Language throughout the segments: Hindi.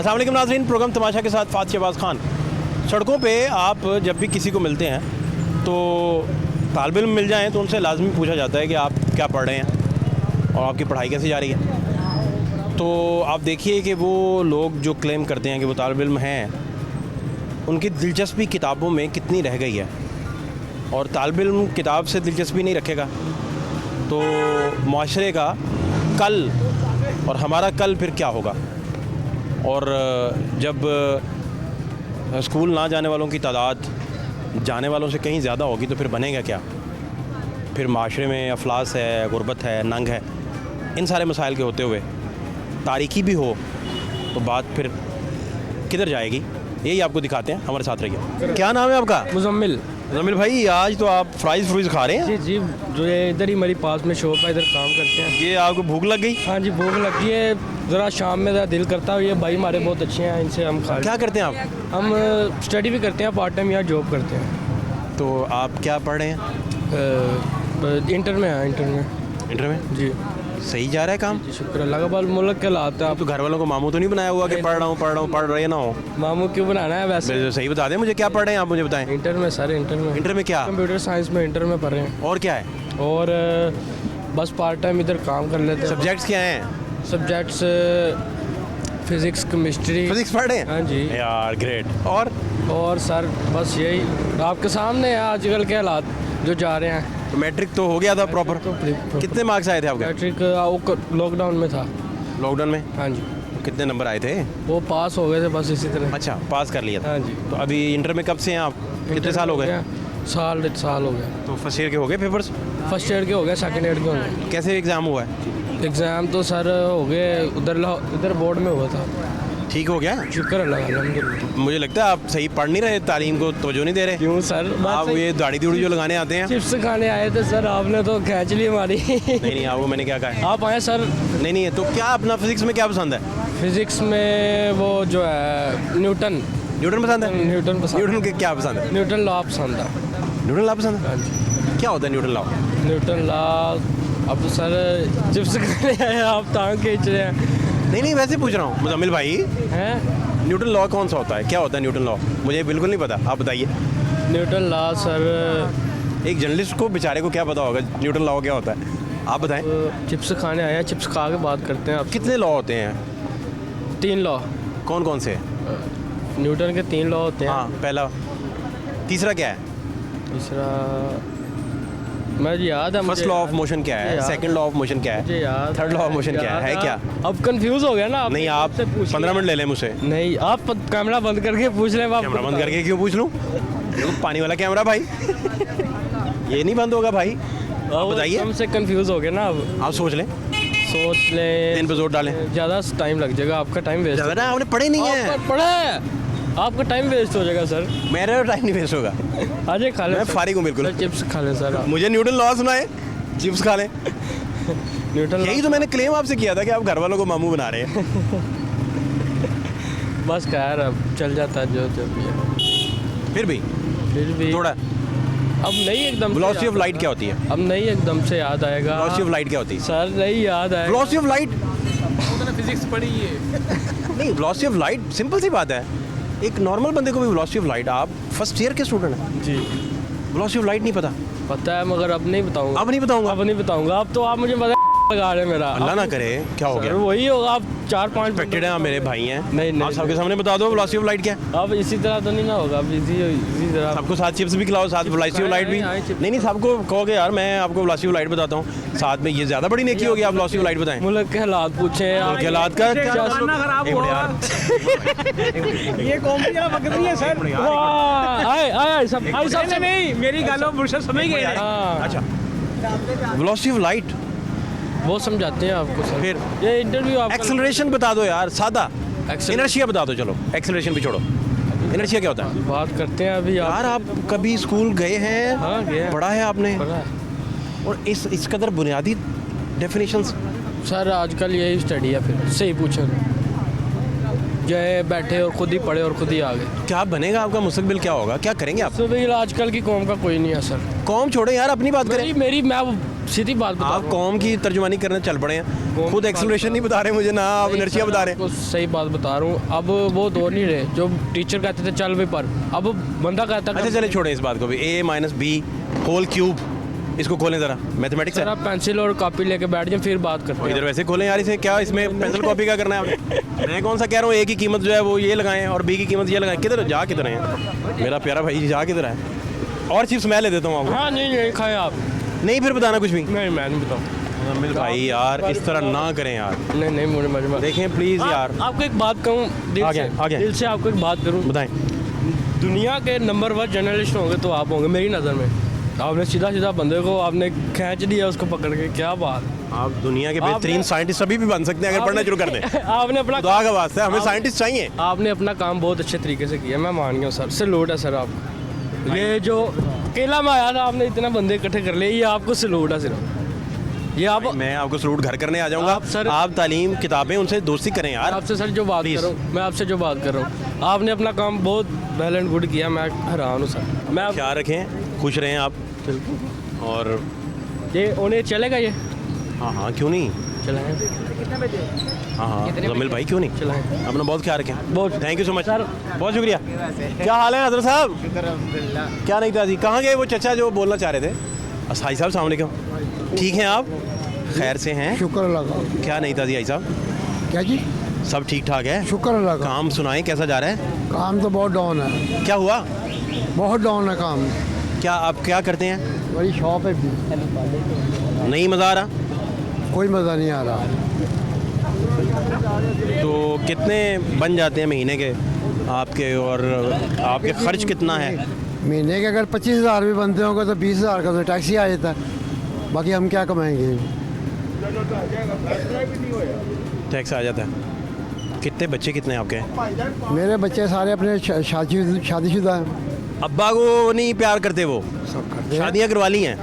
अस्सलाम वालेकुम नाज़रीन, प्रोग्राम तमाशा के साथ फ़ात शहबाज खान। सड़कों पे आप जब भी किसी को मिलते हैं तो तालिब इल्म मिल जाएँ तो उनसे लाजमी पूछा जाता है कि आप क्या पढ़ रहे हैं और आपकी पढ़ाई कैसे जा रही है। तो आप देखिए कि वो लोग जो क्लेम करते हैं कि वो तालिब इल्म हैं, उनकी दिलचस्पी किताबों में कितनी रह गई है। और तालिब इल्म किताब से दिलचस्पी नहीं रखेगा तो मुआशरे का कल और हमारा कल फिर क्या होगा। और जब स्कूल ना जाने वालों की तादाद जाने वालों से कहीं ज़्यादा होगी तो फिर बनेगा क्या। फिर माशरे में अफलास है, गुर्बत है, नंग है, इन सारे मसाइल के होते हुए तारीकी भी हो तो बात फिर किधर जाएगी, यही आपको दिखाते हैं। हमारे साथ रहिए। क्या नाम है आपका? मुजम्मिल। जमील भाई, आज तो आप फ्राइज़ खा रहे हैं। जी जी, जो ये इधर ही हमारी पास में शॉप है, इधर काम करते हैं। ये आपको भूख लग गई? हाँ जी, भूख लगी है, ज़रा शाम में ज़रा दिल करता है। ये भाई हमारे बहुत अच्छे हैं, इनसे हम खा। क्या करते हैं आप? हम स्टडी भी करते हैं, पार्ट टाइम यहाँ जॉब करते हैं। तो आप क्या पढ़ रहे हैं? इंटर में है। इंटर में? जी। सही जा रहा है काम? जी शुक्र अल्लाह का। बाल मुल्क के लाते हैं आप तो घर वालों को मामू तो नहीं बनाया हुआ कि पढ़ रहे ना हो? मामू क्यों बनाना है वैसे? सही बता दें मुझे, क्या पढ़ रहे हैं आप, मुझे बताएं। इंटर में सर, इंटर में क्या? कंप्यूटर साइंस में इंटर में पढ़ रहे हैं। और क्या है? और बस पार्ट टाइम इधर काम कर लेते हैं। सब्जेक्ट्स क्या हैं? Subjects physics, chemistry. फिजिक्स पढ़ रहे हैं? हाँ जी यार ग्रेट। और सर बस यही आपके सामने है आजकल के हालात जो जा रहे हैं। तो मैट्रिक तो हो गया था प्रॉपर? कितने मार्क्स आए थे आपके? मैट्रिक लॉकडाउन में था। लॉकडाउन में? हाँ जी। कितने नंबर आए थे? वो पास हो गए थे बस इसी तरह। अच्छा, पास कर लिया था। हाँ जी। तो अभी इंटर में कब से हैं आप? कितने साल हो गए? साल हो गए। तो फर्स्ट ईयर के हो गए पेपर्स? फर्स्ट ईयर के हो गए, सेकंड ईयर के हो गए। कैसे एग्ज़ाम हुआ है? एग्ज़ाम तो सर हो गए, इधर बोर्ड में हुआ था। ठीक हो गया? शुक्र अल्लाह का, अल्हम्दुलिल्लाह। मुझे लगता है आप सही पढ़ नहीं रहे, तालीम को तवज्जो नहीं दे रहे। क्यों सर? आप ये दाढ़ी दूढ़ी जो लगाने आते हैं। चिप्स खाने आए थे सर, आपने तो खींच ली हमारी। नहीं आपको मैंने क्या कहा है? आप आए सर? नहीं तो क्या अपना फिजिक्स में क्या पसंद है? फिजिक्स में वो जो है न्यूटन पसंद है? न्यूटन के क्या पसंद है? न्यूटन लॉ पसंद है। न्यूटन लॉ पसंद है? हाँ जी। क्या होता है न्यूटन लॉ? न्यूटन लॉ अब तो सर चिप्स खाने आए, आप टांग खींच रहे हैं। नहीं वैसे पूछ रहा हूँ मुजम्मिल भाई। हैं? न्यूटन लॉ कौन सा होता है, क्या होता है न्यूटन लॉ? मुझे बिल्कुल नहीं पता, आप बताइए। न्यूटन लॉ सर, एक जर्नलिस्ट को बेचारे को क्या पता होगा न्यूटन लॉ क्या होता है, आप बताएं। चिप्स खाने आए हैं, चिप्स खा के बात करते हैं आप। कितने लॉ होते हैं? 3 लॉ। कौन से? न्यूटन के 3 लॉ होते हैं। हाँ, पहला। तीसरा क्या है? तीसरा मैं याद है। फर्स्ट लॉ ऑफ मोशन क्या है? सेकंड लॉ ऑफ मोशन क्या है? मुझे याद। थर्ड लॉ ऑफ मोशन क्या है क्या? अब कंफ्यूज हो गया ना आप? नहीं, आप 15 मिनट ले लें मुझसे। नहीं, आप कैमरा बंद करके पूछ लें। कैमरा बंद करके क्यों पूछ लूँ? पानी वाला कैमरा भाई। ये नहीं बंद होगा भाई, आप बताइए। हमसे कंफ्यूज हो गए ना अब। आप सोच लें, दिन पे जोर डालें। ज़्यादा टाइम लग जाएगा, आपका टाइम वेस्ट। ज़्यादा आपने पढ़े नहीं है। पढ़ा है, आपका टाइम वेस्ट हो जाएगा सर। मेरा टाइम नहीं वेस्ट होगा। आज खा लें, मैं फारिग हूँ बिल्कुल। चिप्स खा लें सर। मुझे न्यूटन लॉ सुनाए, चिप्स खा लें। न्यूटन यही तो मैंने क्लेम आपसे किया था कि आप घर वालों को मामू बना रहे हैं। बस खैर अब चल जाता है जो भी है। फिर भी थोड़ा। अब नहीं एकदम। वेलोसिटी ऑफ लाइट क्या होती है? अब नहीं एकदम से याद आएगा। वेलोसिटी ऑफ लाइट क्या होती है सर? नहीं याद आएगा। वेलोसिटी ऑफ लाइट फिजिक्स पढ़ी है। नहीं, वेलोसिटी ऑफ लाइट सिंपल सी बात है। एक नॉर्मल बंदे को भी वेलोसिटी ऑफ लाइट, आप फर्स्ट ईयर के स्टूडेंट हैं जी, वेलोसिटी ऑफ लाइट नहीं पता है मगर अब नहीं बताऊंगा। अब नहीं बताऊंगा। अब नहीं बताऊंगा। अब तो आप मुझे लगा रहे हैं मेरा। अल्लाह ना करे, क्या हो गया? वही होगा। आप 4-5 एक्सपेक्टेड है, आप मेरे भाई हैं। नहीं आप सबके सामने बता दो वेलोसिटी ऑफ लाइट क्या है। अब इसी तरह तो नहीं ना होगा। अब इसी तरह सबको साथ चिप्स भी खिलाओ, साथ वेलोसिटी ऑफ लाइट भी। नहीं सबको कहोगे यार मैं आपको वेलोसिटी ऑफ लाइट बताता हूँ साथ में, ये ज़्यादा बड़ी नेकी होगी। आप वेलोसिटी ऑफ लाइट बताएं। मुल्क के हालात पूछे, मुल्क के हालात का ये कॉम्पियां बकरी है सर। नहीं मेरी गालों मुर्शद समझ गए। अच्छा, वेलोसिटी ऑफ लाइट वो समझाते हैं आपको सर। फिर ये इंटरव्यू आप एक्सेलरेशन बता दो यार, सादा। इनर्शिया बता दो, चलो एक्सेलरेशन भी छोड़ो। इनर्शिया क्या होता है? बात करते हैं अभी यार आप कभी स्कूल गए हैं? हाँ गए। पढ़ा है आपने? पढ़ा है। और इस कदर बुनियादी डेफिनेशंस? सर आजकल यही स्टडी है, फिर सही पूछो। जो है बैठे और खुद ही पढ़े और खुद ही आ गए। क्या बनेगा आपका मुस्तकबिल, क्या होगा, क्या करेंगे आप? तो भाई आजकल की कौम का कोई नहीं है सर। कौम छोड़े यार, अपनी बात करें। मेरी मैं सीधी बात बता आप कौम की तर्जुमानी करने चल पड़े हैं, खुद एक्सप्लेनेशन नहीं बता रहे मुझे ना, आप इनर्शिया बता रहे हैं। आपको सही बात बता रहा हूँ। अब वो दौर नहीं रहे जो टीचर कहते थे चल भी पर, अब बंदा कहता अच्छा चले छोड़ें इस बात को भी, a minus B whole cube, इसको खोलें ज़रा, मैथमेटिक्स है। सर आप पेंसिल और कॉपी लेके बैठ जाए फिर बात करते हैं। इधर वैसे खोलें यार, इसे क्या इसमें पेंसिल कॉपी का करना है आपने? मैं कौन सा कह रहा हूँ, ए की कीमत जो है वो ये लगाएं और बी की कीमत ये लगाएं, किधर जा किधर हैं मेरा प्यारा भाई, जा किधर है? और चिप्स मैं ले देता हूँ आपको। हाँ नहीं खाए आप। नहीं फिर बताना कुछ भी। नहीं मैं नहीं बताऊँ। अमिल भाई यार इस तरह ना करें यार, नहीं मुझे मजबूर देखें प्लीज़ यार। आपको एक बात कहूँ आगे। दिल से आपको एक बात करूँ। बताएं। दुनिया के नंबर 1 जर्नलिस्ट होंगे तो आप होंगे मेरी नज़र में। आपने सीधा बंदे को आपने खींच दिया उसको पकड़ के, क्या बात। आप दुनिया के बेहतरीन साइंटिस्ट सभी भी बन सकते हैं अगर पढ़ना शुरू कर दें। आपने अपना दुआ का वास्ता है, हमें साइंटिस्ट चाहिए। आपने अपना काम बहुत अच्छे तरीके से किया, मैं मान गया सर, सैल्यूट है सर आपको। ये जो केला में आया था आपने इतने बंदे इकट्ठे कर लिए, ये आपको सैल्यूट है सिर्फ। ये आप मैं आपको सलूट घर करने आ जाऊंगा। आप सर- आप तालीम किताबें उनसे दोस्ती करें यार। आपसे सर जो बात Please. कर रहा हूँ, मैं आपसे जो बात कर रहा हूँ, आपने अपना काम बहुत वेल एंड गुड किया, मैं हैरान हूँ सर। मैं आप ख्याल रखें, खुश रहें आप। और ये उन्हें चलेगा ये हाँ क्यों नहीं, चलाएं हाँ जमील भाई क्यों नहीं, चलाएं। अपना बहुत ख्याल रखें। बहुत thank you so much sir, बहुत शुक्रिया। क्या हाल है हजरत साहब? क्या नहीं था जी, कहाँ गए वो चचा जो बोलना चाह रहे थे? भाई साहब अस्सलाम वालेकुम, ठीक हैं आप? खैर से हैं? शुक्र अल्लाह का। क्या नहीं था जी भाई साहब? क्या जी? सब ठीक ठाक है? शुक्र अल्लाह का। काम सुनाएं कैसा जा रहा है? काम तो बहुत डाउन है, क्या हुआ? बहुत डाउन है काम। क्या आप क्या करते हैं? बड़ी शॉप है, नहीं मज़ा आ रहा? कोई मज़ा नहीं आ रहा। तो कितने बन जाते हैं महीने के आपके, और आपके खर्च कितना है? महीने के अगर 25,000 भी बनते होंगे तो 20,000 का तो टैक्स ही आ जाता है, बाकी हम क्या कमाएंगे। टैक्स आ जाता है। कितने बच्चे कितने आपके? मेरे बच्चे सारे अपने शादीशुदा हैं। अब्बा को नहीं प्यार करते वो? सब करते हैं। शादियाँ करवा ली हैं?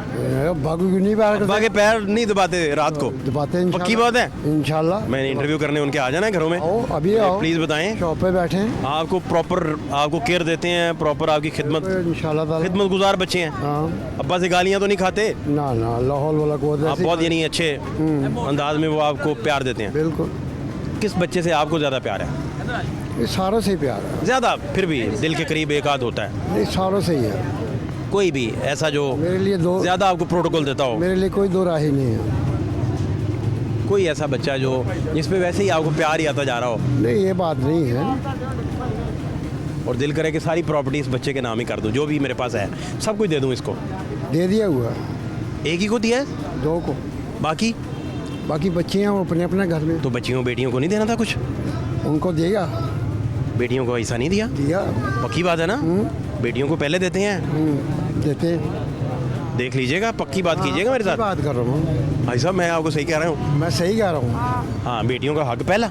बागू क्यों नहीं प्यार अब्बा करते? के पैर नहीं दबाते रात को? दबाते हैं पक्की बात है? इंशाल्लाह। मैं इंटरव्यू करने उनके आ जाना है घरों में। आओ, अभी आओ। प्लीज़ बताएं। शॉप पे बैठे हैं, आपको प्रॉपर आपको केयर देते हैं, प्रॉपर आपकी खिदमत, इंशाल्लाह ताला। खिदमत गुजार बच्चे हैं? हाँ अब्बा से गालियाँ तो नहीं खाते? ना लाहौल वाला को आप बहुत यानी अच्छे अंदाज में वो आपको प्यार देते हैं। बिल्कुल। किस बच्चे से आपको ज़्यादा प्यार है? ये सारों से ही प्यार है, ज़्यादा फिर भी दिल के करीब एक आध होता है, ये सारों से ही है। कोई भी ऐसा जो मेरे लिए दो ज़्यादा आपको प्रोटोकॉल देता हो? मेरे लिए कोई दो राह ही नहीं है। कोई ऐसा बच्चा जो जिस पे वैसे ही आपको प्यार ही आता जा रहा हो नहीं, ये बात नहीं है। और दिल करे कि सारी प्रॉपर्टी इस बच्चे के नाम ही कर दूं, जो भी मेरे पास है सब कुछ दे दूं इसको? दे दिया हुआ, एक ही को दिया है, 2 को। बाकी बच्चे हैं वो अपने अपने घर में, तो बच्चियों बेटियों को नहीं देना था कुछ? उनको देगा। बेटियों को ऐसा नहीं दिया? दिया। पक्की बात है ना? बेटियों को पहले देते हैं? देते हैं। देख लीजिएगा, पक्की बात कीजिएगा मेरे साथ। बात कर रहा हूँ, भाई साहब मैं आपको सही कह रहा हूँ। मैं सही कह रहा हूँ। हाँ, बेटियों का हक पहला,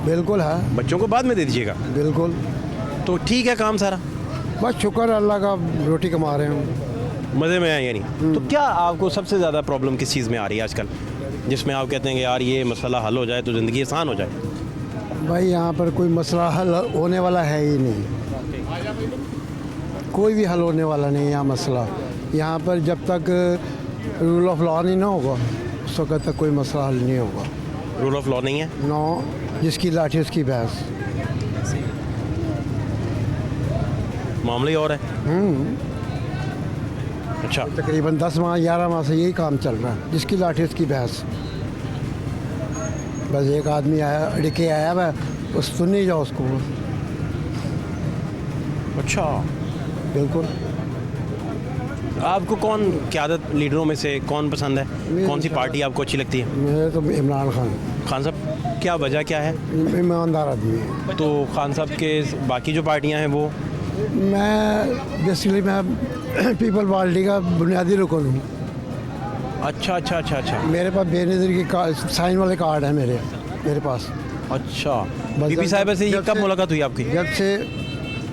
बिल्कुल है, बच्चों को बाद में दे दीजिएगा। बिल्कुल। तो ठीक है काम सारा बस शुक्र अल्लाह का, रोटी कमा रहे हूँ। मज़े में है यानी। तो क्या आपको सबसे ज़्यादा प्रॉब्लम किस चीज़ में आ रही है आजकल, जिसमें आप कहते हैं कि यार ये मसला हल हो जाए तो ज़िंदगी आसान हो जाए? भाई यहाँ पर कोई मसला हल होने वाला है ही नहीं, कोई भी हल होने वाला नहीं है यहाँ मसला। यहाँ पर जब तक रूल ऑफ लॉ नहीं ना होगा उस वक्त तक कोई मसला हल नहीं होगा। रूल ऑफ लॉ नहीं है? नो, जिसकी लाठी उसकी भैंस। मामला ही और है। अच्छा, तकरीबन 10 माह 11 माह से यही काम चल रहा है, जिसकी लाठी उसकी भैंस। बस एक आदमी आया अड़के आया वह, उस सुन नहीं जाओ उसको। अच्छा। बिल्कुल। आपको कौन क़यादत लीडरों में से कौन पसंद है? कौन सी पार्टी आपको अच्छी लगती है? मेरे तो इमरान खान, खान साहब, क्या वजह क्या है? ईमानदार आदमी है। तो खान साहब के बाकी जो पार्टियां हैं वो? मैं बेसिकली मैं पीपल पार्टी का बुनियादी रुकन हूँ। अच्छा। मेरे पास बेनज़ीर की साइन वाले कार्ड हैं मेरे पास। अच्छा, बस बीबी साहिबा से ये जब कब से- मुलाकात हुई आपकी? जब से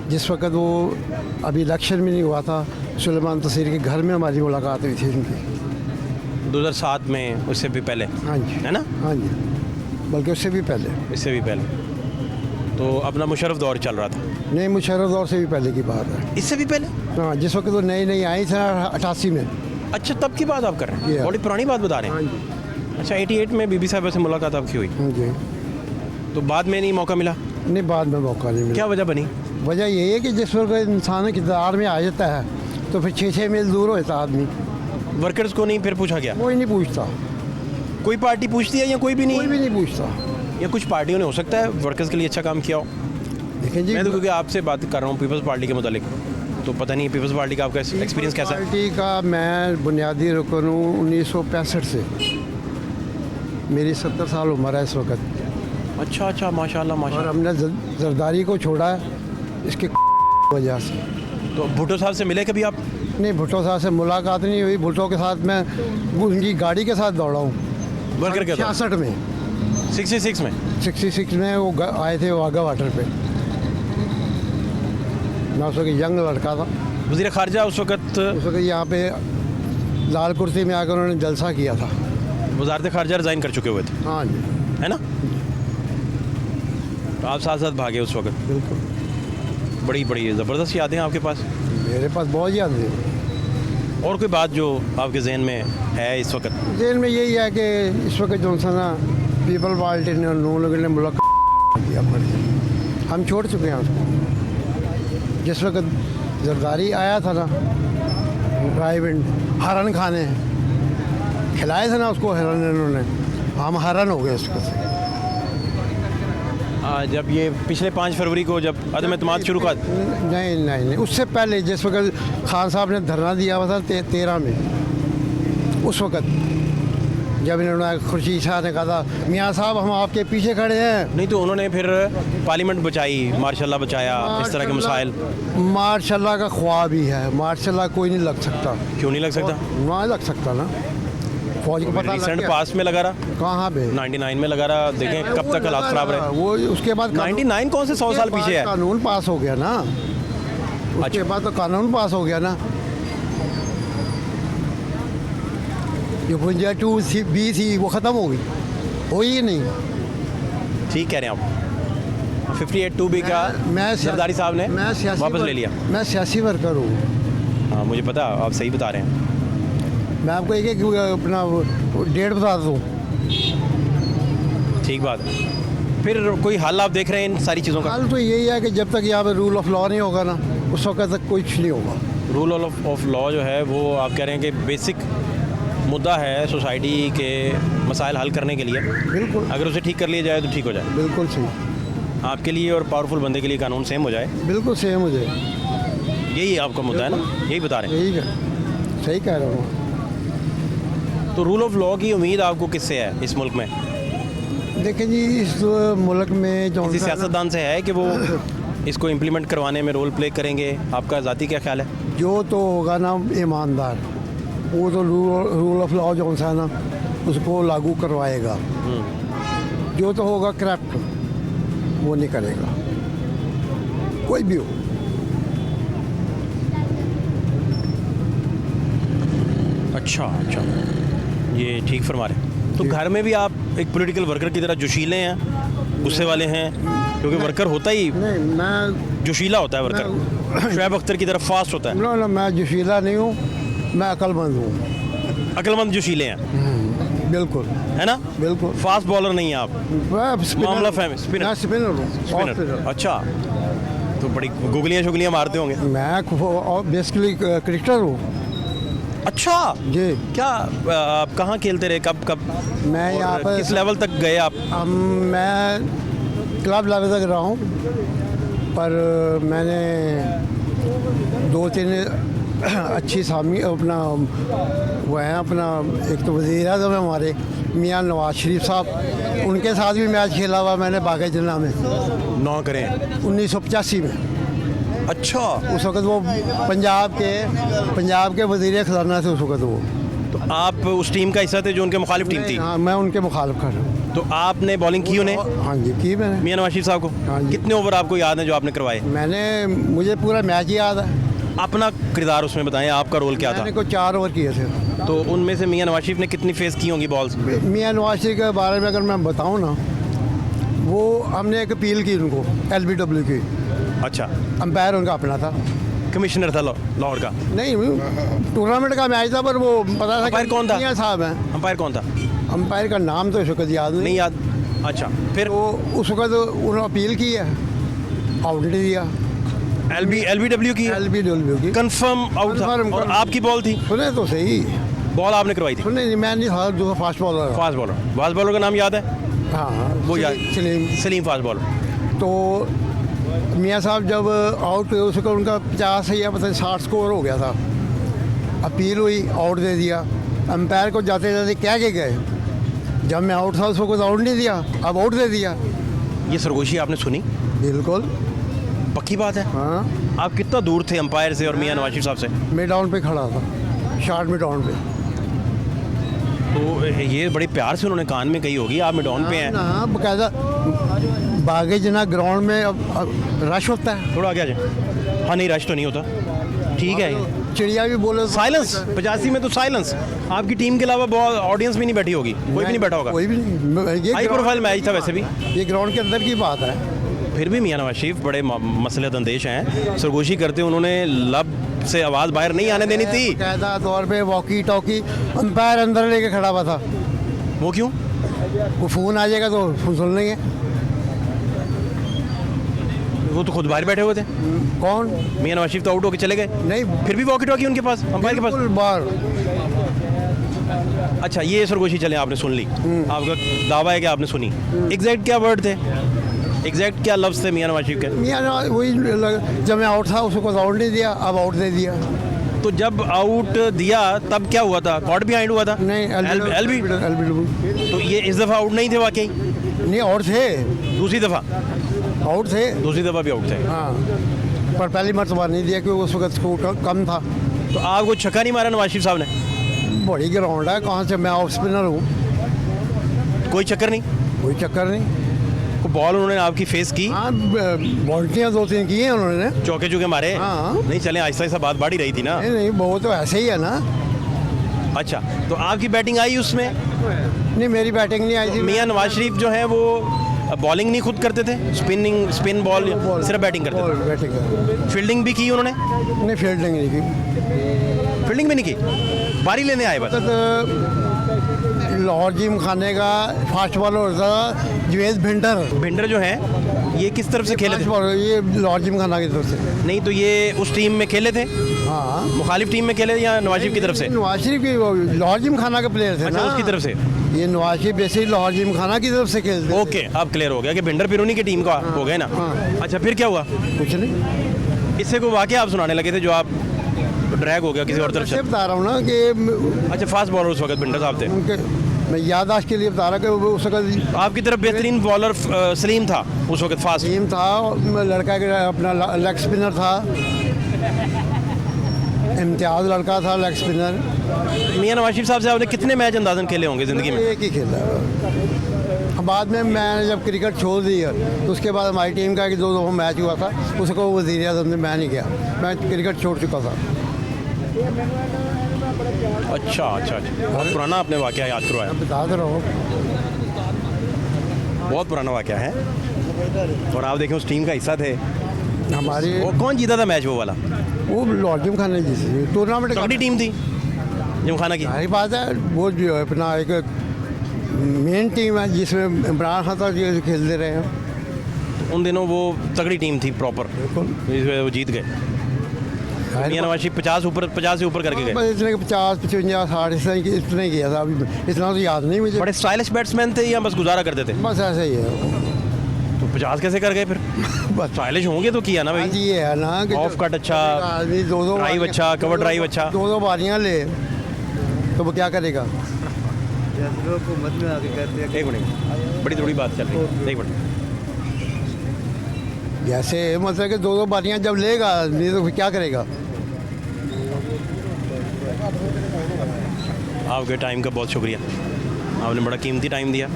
जिस वक्त वो अभी इलेक्शन में नहीं हुआ था, सुलेमान तसीर के घर में हमारी मुलाकात हुई थी उनकी 2007 में, उससे भी पहले? हाँ जी, है ना? हाँ जी, बल्कि उससे भी पहले। इससे भी पहले तो अपना मुशर्रफ दौर चल रहा था? नहीं, मुशर्रफ दौर से भी पहले की बात है। इससे भी पहले? हाँ, जिस वक्त वो नई आई थी 88 में, अच्छा, तब की बात आप कर रहे हैं, Yeah. बड़ी पुरानी बात बता रहे हाँ हैं। जी। अच्छा, 88 में बीबी साहब से मुलाकात आपकी हुई, हाँ जी। तो बाद में नहीं मौका मिला, नहीं, बाद में मौका नहीं मिला। क्या वजह बनी? वजह यही है कि जिस वक्त इंसान किरदार में आ जाता है तो फिर 6 मील दूर हो जाता आदमी, वर्कर्स को नहीं फिर पूछा गया? कोई नहीं पूछता, कोई पार्टी पूछती है या कोई भी कोई नहीं? भी नहीं पूछता। या कुछ पार्टियों ने हो सकता है वर्कर्स के लिए अच्छा काम किया हो। देखें जी, मैं तो क्योंकि आपसे बात कर रहा हूँ पीपल्स पार्टी के मुतालिक, तो पता नहीं पीपल्स पार्टी का आपका एक्सपीरियंस कैसा है? पार्टी का मैं बुनियादी रुकन हूँ 1965 से। मेरी 70 साल उम्र है इस वक्त, अच्छा अच्छा, माशाल्लाह और माशाल्लाह। हमने जरदारी को छोड़ा है इसके वजह से। तो भुट्टो साहब से मिले कभी आप? नहीं, भुट्टो साहब से मुलाकात नहीं हुई। भुट्टो के साथ मैं उनकी गाड़ी के साथ दौड़ा हूँ वर्कर के साथ 66 में, 66 में? 66 में वो आए थे वाघा वाटर पे। मैं उस वक्त यंग लड़का था। वज़ीर ख़ारजा उस वक्त उस वक्त यहाँ पे लाल कुर्सी में आकर उन्होंने जलसा किया था। वज़ारत ख़ारजा रिज़ाइन कर चुके हुए थे, हाँ जी, है ना? तो आप साथ साथ भागे उस वक्त। बिल्कुल। बड़ी बड़ी ज़बरदस्त यादें हैं आपके पास। मेरे पास बहुत याद है। और कोई बात जो आपके जहन में है इस वक्त? जेल में यही है कि इस वक्त जो सा ना पीपल पार्टी ने लोगों ने मुलाकात किया, हम छोड़ चुके हैं उसको। जिस वक्त जरदारी आया था ना रायविंड हरन खाने, खिलाए थे ना उसको हरन, इन्होंने हम हरन हो गए उसको से। जब ये पिछले 5 फरवरी को जब अदम एतमाद शुरू का, नहीं नहीं नहीं, उससे पहले जिस वक्त खान साहब ने धरना दिया हुआ था 13 में, उस वक्त जब इन्होंने खुर्शीद शाह ने कहा था मियाँ साहब हम आपके पीछे खड़े हैं। नहीं तो उन्होंने फिर पार्लियामेंट बचाई, मार्शाल्लाह बचाया, इस तरह के मसाइल। मार्शाल्लाह का ख्वाब ही है, मार्शाल्लाह कोई नहीं लग सकता। क्यों नहीं लग सकता? वहाँ लग सकता ना, फौज को पता लग रिसेंट गया। पास में लगा रहा, कहाँ पे 99 में लगा रहा, देखें कब तक हालात ख़राब रहे। वो उसके बाद 99 कौन से 100 साल पीछे है? कानून पास हो गया ना, उसके बाद तो कानून पास हो गया ना। जो 52B थी वो ख़त्म हो गई, हुई ही नहीं। ठीक कह रहे हैं आप। 58(2)B का जरदारी साहब ने मैं सियासी वापस ले लिया। मैं सियासी वर्कर हूँ। हाँ मुझे पता, आप सही बता रहे हैं। मैं आपको एक अपना डेट बता दूँ। ठीक बात है। फिर कोई हल आप देख रहे हैं इन सारी चीज़ों का? हाल तो यही है कि जब तक यहाँ पे रूल ऑफ लॉ नहीं होगा ना, उस वक्त तक कुछ नहीं होगा। रूल ऑफ लॉ जो है वो आप कह रहे हैं कि बेसिक मुद्दा है सोसाइटी के मसाइल हल करने के लिए। बिल्कुल अगर उसे ठीक कर लिया जाए तो ठीक हो जाए। बिल्कुल सही, आपके लिए और पावरफुल बंदे के लिए कानून सेम हो जाए, बिल्कुल सही है। मुझे यही आपका मुद्दा है ना, यही बता रहे यही है, सही कह रहा हूँ। हैं। तो रूल ऑफ लॉ की उम्मीद आपको किससे है इस मुल्क में? देखें जी, इस मुल्क में जो किसी सियासतदान से है कि वो इसको इम्प्लीमेंट करवाने में रोल प्ले करेंगे? आपका ज़ाती क्या ख्याल है? जो तो होगा ना ईमानदार, वो तो रूल ऑफ लॉ जो सा है ना उसको लागू करवाएगा। जो तो होगा करप्ट, वो नहीं करेगा, कोई भी हो। अच्छा अच्छा, ये ठीक फरमा रहे हैं। तो घर में भी आप एक पॉलिटिकल वर्कर की तरह जोशीले हैं, गुस्से वाले हैं? क्योंकि वर्कर होता ही नहीं, मैं जोशीला होता है वर्कर, शुएब अख्तर की तरह फास्ट होता है। ना मैं जोशीला नहीं हूँ, मैं अक्लमंद हूँ। अक्लमंद जोशीले हैं, बिल्कुल, है ना? बिल्कुल। फास्ट बॉलर नहीं है आप, मैं स्पिनर मामला हूँ। Fam spinner. मैं स्पिनर हूँ, ऑफ स्पिनर। स्पिनर। अच्छा, तो बड़ी गुगलियाँ शुगलियाँ मारते होंगे। मैं बेसिकली क्रिकेटर हूँ। अच्छा जी, क्या आप कहाँ खेलते रहे, कब कब मैं और यहाँ पर किस लेवल तक गए आप? मैं क्लब लेवल तक रहा हूँ, पर मैंने 2-3 अच्छी सामी अपना वो है अपना, एक तो वज़ीर आज़म है हमारे मियाँ नवाज शरीफ साहब, उनके साथ भी मैच खेला हुआ मैंने बाग़े जिन्ना में 9 करें। 1985 में। अच्छा, उस वक्त वो पंजाब के वज़ीर ख़ज़ाना थे उस वक्त वो। तो आप उस टीम का हिस्सा थे जो उनके मुखालिफ टीम थी? हाँ, मैं उनके मुखालिफ खड़ा हूँ। तो आपने बॉलिंग की उन्हें? हाँ जी, की मैंने। मियाँ नवाज शरीफ साहब को? हाँ जी। कितने ओवर आपको याद है जो आपने करवाए? मुझे पूरा मैच याद है। अपना किरदार उसमें बताएं, आपका रोल क्या था? मैंने को 4 ओवर किए थे। तो उनमें से मियाँ नवाज शरीफ ने कितनी फेस की होंगी बॉल्स? मियाँ नवाज शरीफ के बारे में अगर मैं बताऊं ना, वो हमने एक अपील की उनको, LBW की, अच्छा, अंपायर उनका अपना था। कमिश्नर था लाहौर का। नहीं टूर्नामेंट का मैच था, पर वो पता था अंपायर कौन था? मियां साहब हैं। अंपायर कौन था? अंपायर का नाम तो इस वक्त याद नहीं याद। अच्छा, फिर तो उस वक्त उन्होंने अपील की है, आउट नहीं दिया। LBW की LBW की कंफर्म आउट था Confirm, और confirm। आपकी बॉल थी, सुने तो सही, बॉल आपने करवाई थी। सुने नहीं, मैं नहीं था, जो फास्ट बॉलर। फास्ट बॉलर का नाम याद है? हाँ वो याद, सलीम फास्ट बॉलर। तो मियां साहब जब आउट हुए उसका उनका 50 या पता नहीं 60 स्कोर हो गया था। अपील हुई, आउट दे दिया। अंपायर को जाते जाते कह के गए, जब मैं आउट था उसको आउट नहीं दिया, अब आउट दे दिया। ये सरगोशी आपने सुनी? बिल्कुल पक्की बात है। हाँ, आप कितना दूर थे अंपायर से और मियां नवाज शरीफ साहब से? मिड डाउन पे खड़ा था, शॉर्ट मिड डाउन पे। तो ये बड़े प्यार से उन्होंने कान में कही होगी, आप मिडॉन पे हैं। हाँ बकायदा बागे जना ग्राउंड में अब रश होता है। थोड़ा आगे आ जाए। हाँ नहीं, रश तो नहीं होता, ठीक है। चिड़िया भी बोले साइलेंस 85 में तो साइलेंस। आपकी टीम के अलावा बहुत ऑडियंस भी नहीं बैठी होगी, कोई भी नहीं बैठा होगा। कोई भी नहीं। ये हाई प्रोफाइल मैच था वैसे भी। ये ग्राउंड के अंदर की बात है। फिर भी मियां नवाज शरीफ बड़े मसलत अंदेश हैं, सरगोशी करते उन्होंने लब से आवाज़ बाहर नहीं आने देनी थी। कायदा तौर पे वॉकी टॉकी अंपायर अंदर लेके खड़ा हुआ था। वो क्यों? वो फ़ोन आ जाएगा तो फोन सुन लेंगे। वो तो खुद बाहर बैठे हुए थे। कौन? मियां नवाज शरीफ तो आउट होकर चले गए, नहीं, फिर भी वॉकी टॉकी उनके पास, अंपायर के पास। बिल्कुल बार। अच्छा, ये सरगोशी चले आपने सुन ली, आपका दावा है कि आपने सुनी। एग्जैक्ट क्या वर्ड थे, एग्जैक्ट क्या लफ्ज़ थे मियां नवाज शरीफ के? मियां नवाज वही जब मैं आउट था उसको आउट नहीं दिया, अब आउट दे दिया। तो जब आउट दिया तब क्या हुआ था? कॉट बिहाइंड हुआ था? नहीं एलबी। LBW तो ये इस दफ़ा आउट नहीं थे वाकई? नहीं, आउट थे, दूसरी दफ़ा? आउट थे। दूसरी दफ़ा भी आउट थे। हाँ, पर पहली मरतबा नहीं दिया क्योंकि उस वक्त स्कोर कम था। तो आपको छक्का नहीं मारा नवाज शरीफ साहब ने? बड़ी ग्राउंड है, कहाँ से, मैं ऑफ स्पिनर हूँ, कोई चक्कर नहीं? कोई चक्कर नहीं। को बॉल उन्होंने आपकी फेस की, हाँ, बाउंड्रियाँ 2-3 की हैं उन्होंने। चौके चौके मारे? हाँ। नहीं चले, आहिस्ता आहिस्ता बात बढ़ ही रही थी ना। नहीं नहीं, वो तो ऐसे ही है ना। अच्छा, तो आपकी बैटिंग आई उसमें? नहीं, मेरी बैटिंग नहीं आई थी। मियां नवाज शरीफ जो है वो बॉलिंग नहीं खुद करते थे, स्पिन बॉल सिर्फ बैटिंग करते थे? बैटिंग। फील्डिंग भी की उन्होंने? नहीं, फील्डिंग नहीं की। फील्डिंग भी नहीं की, बारी लेने आए बस? तो लाहौर जिम खाने का फास्ट बॉलर था जवेद भिंडर जो है ये किस तरफ से खेले थे? ये लाहौर जिम खाना की तरफ से। नहीं, तो ये उस टीम में खेले थे, हाँ, मुखालिफ टीम में खेले या नवाज शरीफ की तरफ से? नवाज शरीफ की, लाहौर जिम खाना के प्लेयर थे अच्छा, ना। उसकी तरफ से। ये नवाज शरीफ बेसिकली लाहौर जिम खाना की तरफ से खेलते। ओके, अब क्लियर हो गया कि भिंडर पिरोनी की टीम का हो गए ना। हाँ। अच्छा, फिर क्या हुआ? कुछ नहीं, इससे कोई वाकया आप सुनाने लगे थे जो आप ड्रैग हो गया किसी और तरफ से? मैं बता रहा हूँ ना कि अच्छा, फास्ट बॉलर उस वक्त भिंडर साहब थे। उनके, मैं याददाश्त के लिए बता रहा कि वो उस वक्त आपकी तरफ बेहतरीन बॉलर सलीम था उस वक्त, फास्ट। टीम था, लड़का के अपना लेग स्पिनर था, इम्तियाज़ लड़का था लेग स्पिनर। मियां नवाज शरीफ साहब से आपने कितने मैच अंदाजन खेले होंगे ज़िंदगी में? एक ही खेला। बाद में मैंने जब क्रिकेट छोड़ दिया तो उसके बाद हमारी टीम का 2 दफ़ा मैच हुआ था, उसको वज़ीर आज़म ने, मैं नहीं गया, मैं क्रिकेट छोड़ चुका था। अच्छा अच्छा अच्छा, बहुत पुराना आपने वाकया याद करवाया, बता दे रहा हूँ। बहुत पुराना वाकया है। और आप देखें उस टीम का हिस्सा थे। हमारी वो कौन जीता था मैच वो वाला? वो लाहौर जिम खाना जी टूर्नामेंट तगड़ी टीम थी जिमखाना की। सारी बात है, वो जो है अपना एक मेन टीम है जिसमें इमरान खान साहब जी खेलते रहे हैं। उन दिनों वो तगड़ी टीम थी प्रॉपर, बिल्कुल, वो जीत गए। मियां नवाज शरीफ 50 से ऊपर करके गए। बस इतने 50, 55, 60 इतने किया था। अभी इतना तो याद नहीं मुझे। बड़े स्टाइलिश बैट्समैन थे या बस गुजारा करते थे? बस ऐसे ही है। तो 50 कैसे कर गए फिर? बस स्टाइलिश होंगे तो किया ना आज भाई। ये है ना कि ऑफ कट अच्छा, आदमी 2-2 ड्राइव अच्छा, कवर ड्राइव अच्छा। 2-2 बारियां ले तो वो क्या करेगा? एक मिनट, बड़ी थोड़ी बात चल रही है, एक मिनट। जैसे मतलब कि 2-2 बारियां जब लेगा आदमी तो फिर क्या करेगा? आपके टाइम का बहुत शुक्रिया, आपने बड़ा कीमती टाइम दिया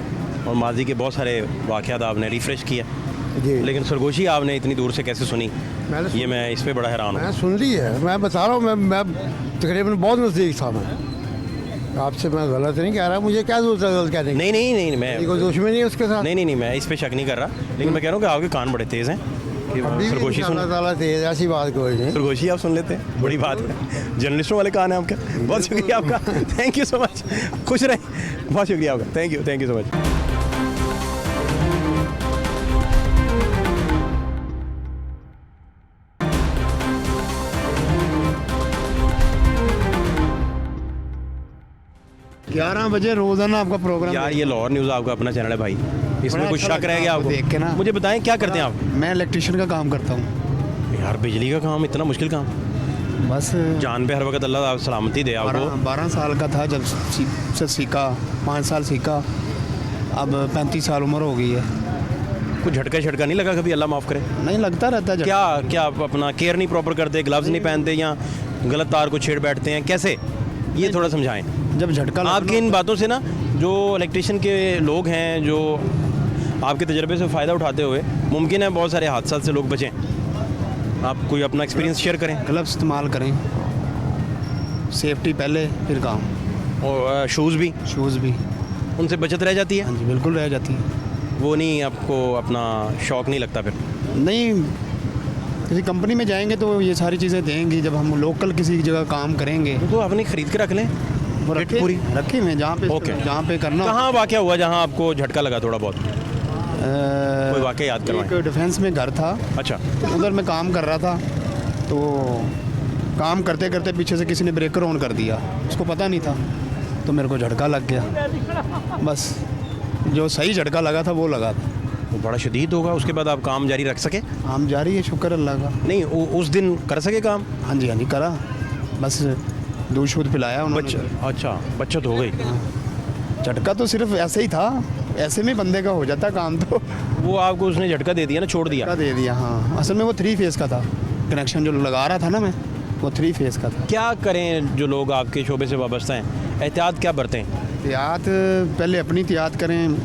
और माजी के बहुत सारे वाक़यात आपने रिफ़्रेश किया। जी, लेकिन सरगोशी आपने इतनी दूर से कैसे सुनी, मैंने ये मैं इस पे बड़ा हैरान हूँ। मैं सुन ली है, मैं बता रहा हूँ। मैं तकरीबन बहुत नज़दीक था। मैं आपसे मैं गलत नहीं कह रहा, मुझे क्या जरूरत है गलत कहने की? नहीं, मैं कोई दुश्मनी नहीं है उसके साथ। नहीं, मैं इस पे शक नहीं कर रहा, लेकिन मैं कह रहा हूँ कि आपके कान बड़े तेज़ हैं। कि सरगोशी सुन अल्लाह ताला तेज, ऐसी बात कोई नहीं। सरगोशी आप सुन लेते हैं, बड़ी बात है। जर्नलिस्टों वाले कान है आपका। बहुत शुक्रिया आपका, थैंक यू सो मच, खुश रहें, बहुत शुक्रिया आपका, थैंक यू सो मच। ग्यारह बजे रोजाना आपका प्रोग्राम। यार ये लाहौर न्यूज़ आपका अपना चैनल है भाई, इसमें बड़ा कुछ अच्छा शक रह लगता गया है आपको? देख के ना। मुझे बताएं क्या करते हैं आप? मैं इलेक्ट्रिशियन का काम करता हूँ। यार बिजली का काम इतना मुश्किल काम, बस जान पे हर वक्त अल्लाह आप सलामती दे आपको। 12 साल का था जब से सीखा, 5 साल सीखा, अब 35 साल उम्र हो गई है। कुछ झटका नहीं लगा कभी? अल्लाह माफ़ करे। नहीं लगता रहता है क्या क्या आप अपना केयर नहीं प्रॉपर करते, ग्लव्स नहीं पहनते या गलत तार को छेड़ बैठते हैं, कैसे? ये थोड़ा समझाएं। जब झटका आपकी इन बातों से ना जो इलेक्ट्रिशियन के लोग हैं, जो आपके तजर्बे से फ़ायदा उठाते हुए मुमकिन है बहुत सारे हादसा से लोग बचें, आप कोई अपना एक्सपीरियंस शेयर करें। ग्लव्स इस्तेमाल करें, सेफ्टी पहले फिर काम, और शूज़ भी, शूज़ भी। उनसे बचत रह जाती है। हाँ जी बिल्कुल रह जाती है। वो नहीं आपको अपना शौक नहीं लगता फिर? नहीं, किसी कंपनी में जाएंगे तो ये सारी चीज़ें देंगी। जब हम लोकल किसी जगह काम करेंगे तो आपने ख़रीद के रख लें वो किट रखे पूरी। रखे हुए हैं जहाँ पे ओके। जहाँ पे करना। कहाँ वाक़या हुआ जहाँ आपको झटका लगा थोड़ा बहुत? कोई वाक़या याद करवाएं। एक डिफेंस में घर था, अच्छा, तो उधर मैं काम कर रहा था, तो काम करते करते पीछे से किसी ने ब्रेकर ऑन कर दिया, उसको पता नहीं था, तो मेरे को झटका लग गया। बस जो सही झटका लगा था वो लगा था। वो बड़ा शदीद होगा। उसके बाद आप काम जारी रख सके? काम जारी है, शुक्र अल्लाह का। नहीं उस दिन कर सके काम? हाँ जी करा, बस दूध शूध पिलाया उन्होंने। अच्छा, बचत हो गई। झटका तो सिर्फ ऐसे ही था, ऐसे में बंदे का हो जाता काम। तो वो आपको उसने झटका दे दिया ना, छोड़ दिया? झटका दे दिया। हाँ, असल में वो 3 फेज़ का था, कनेक्शन जो लगा रहा था ना मैं, वो 3 फेज़ का था। क्या करें जो लोग आपके शोबे से वाबस्ता हैं, एहतियात क्या बरतें? एहतियात पहले अपनी एहतियात करें,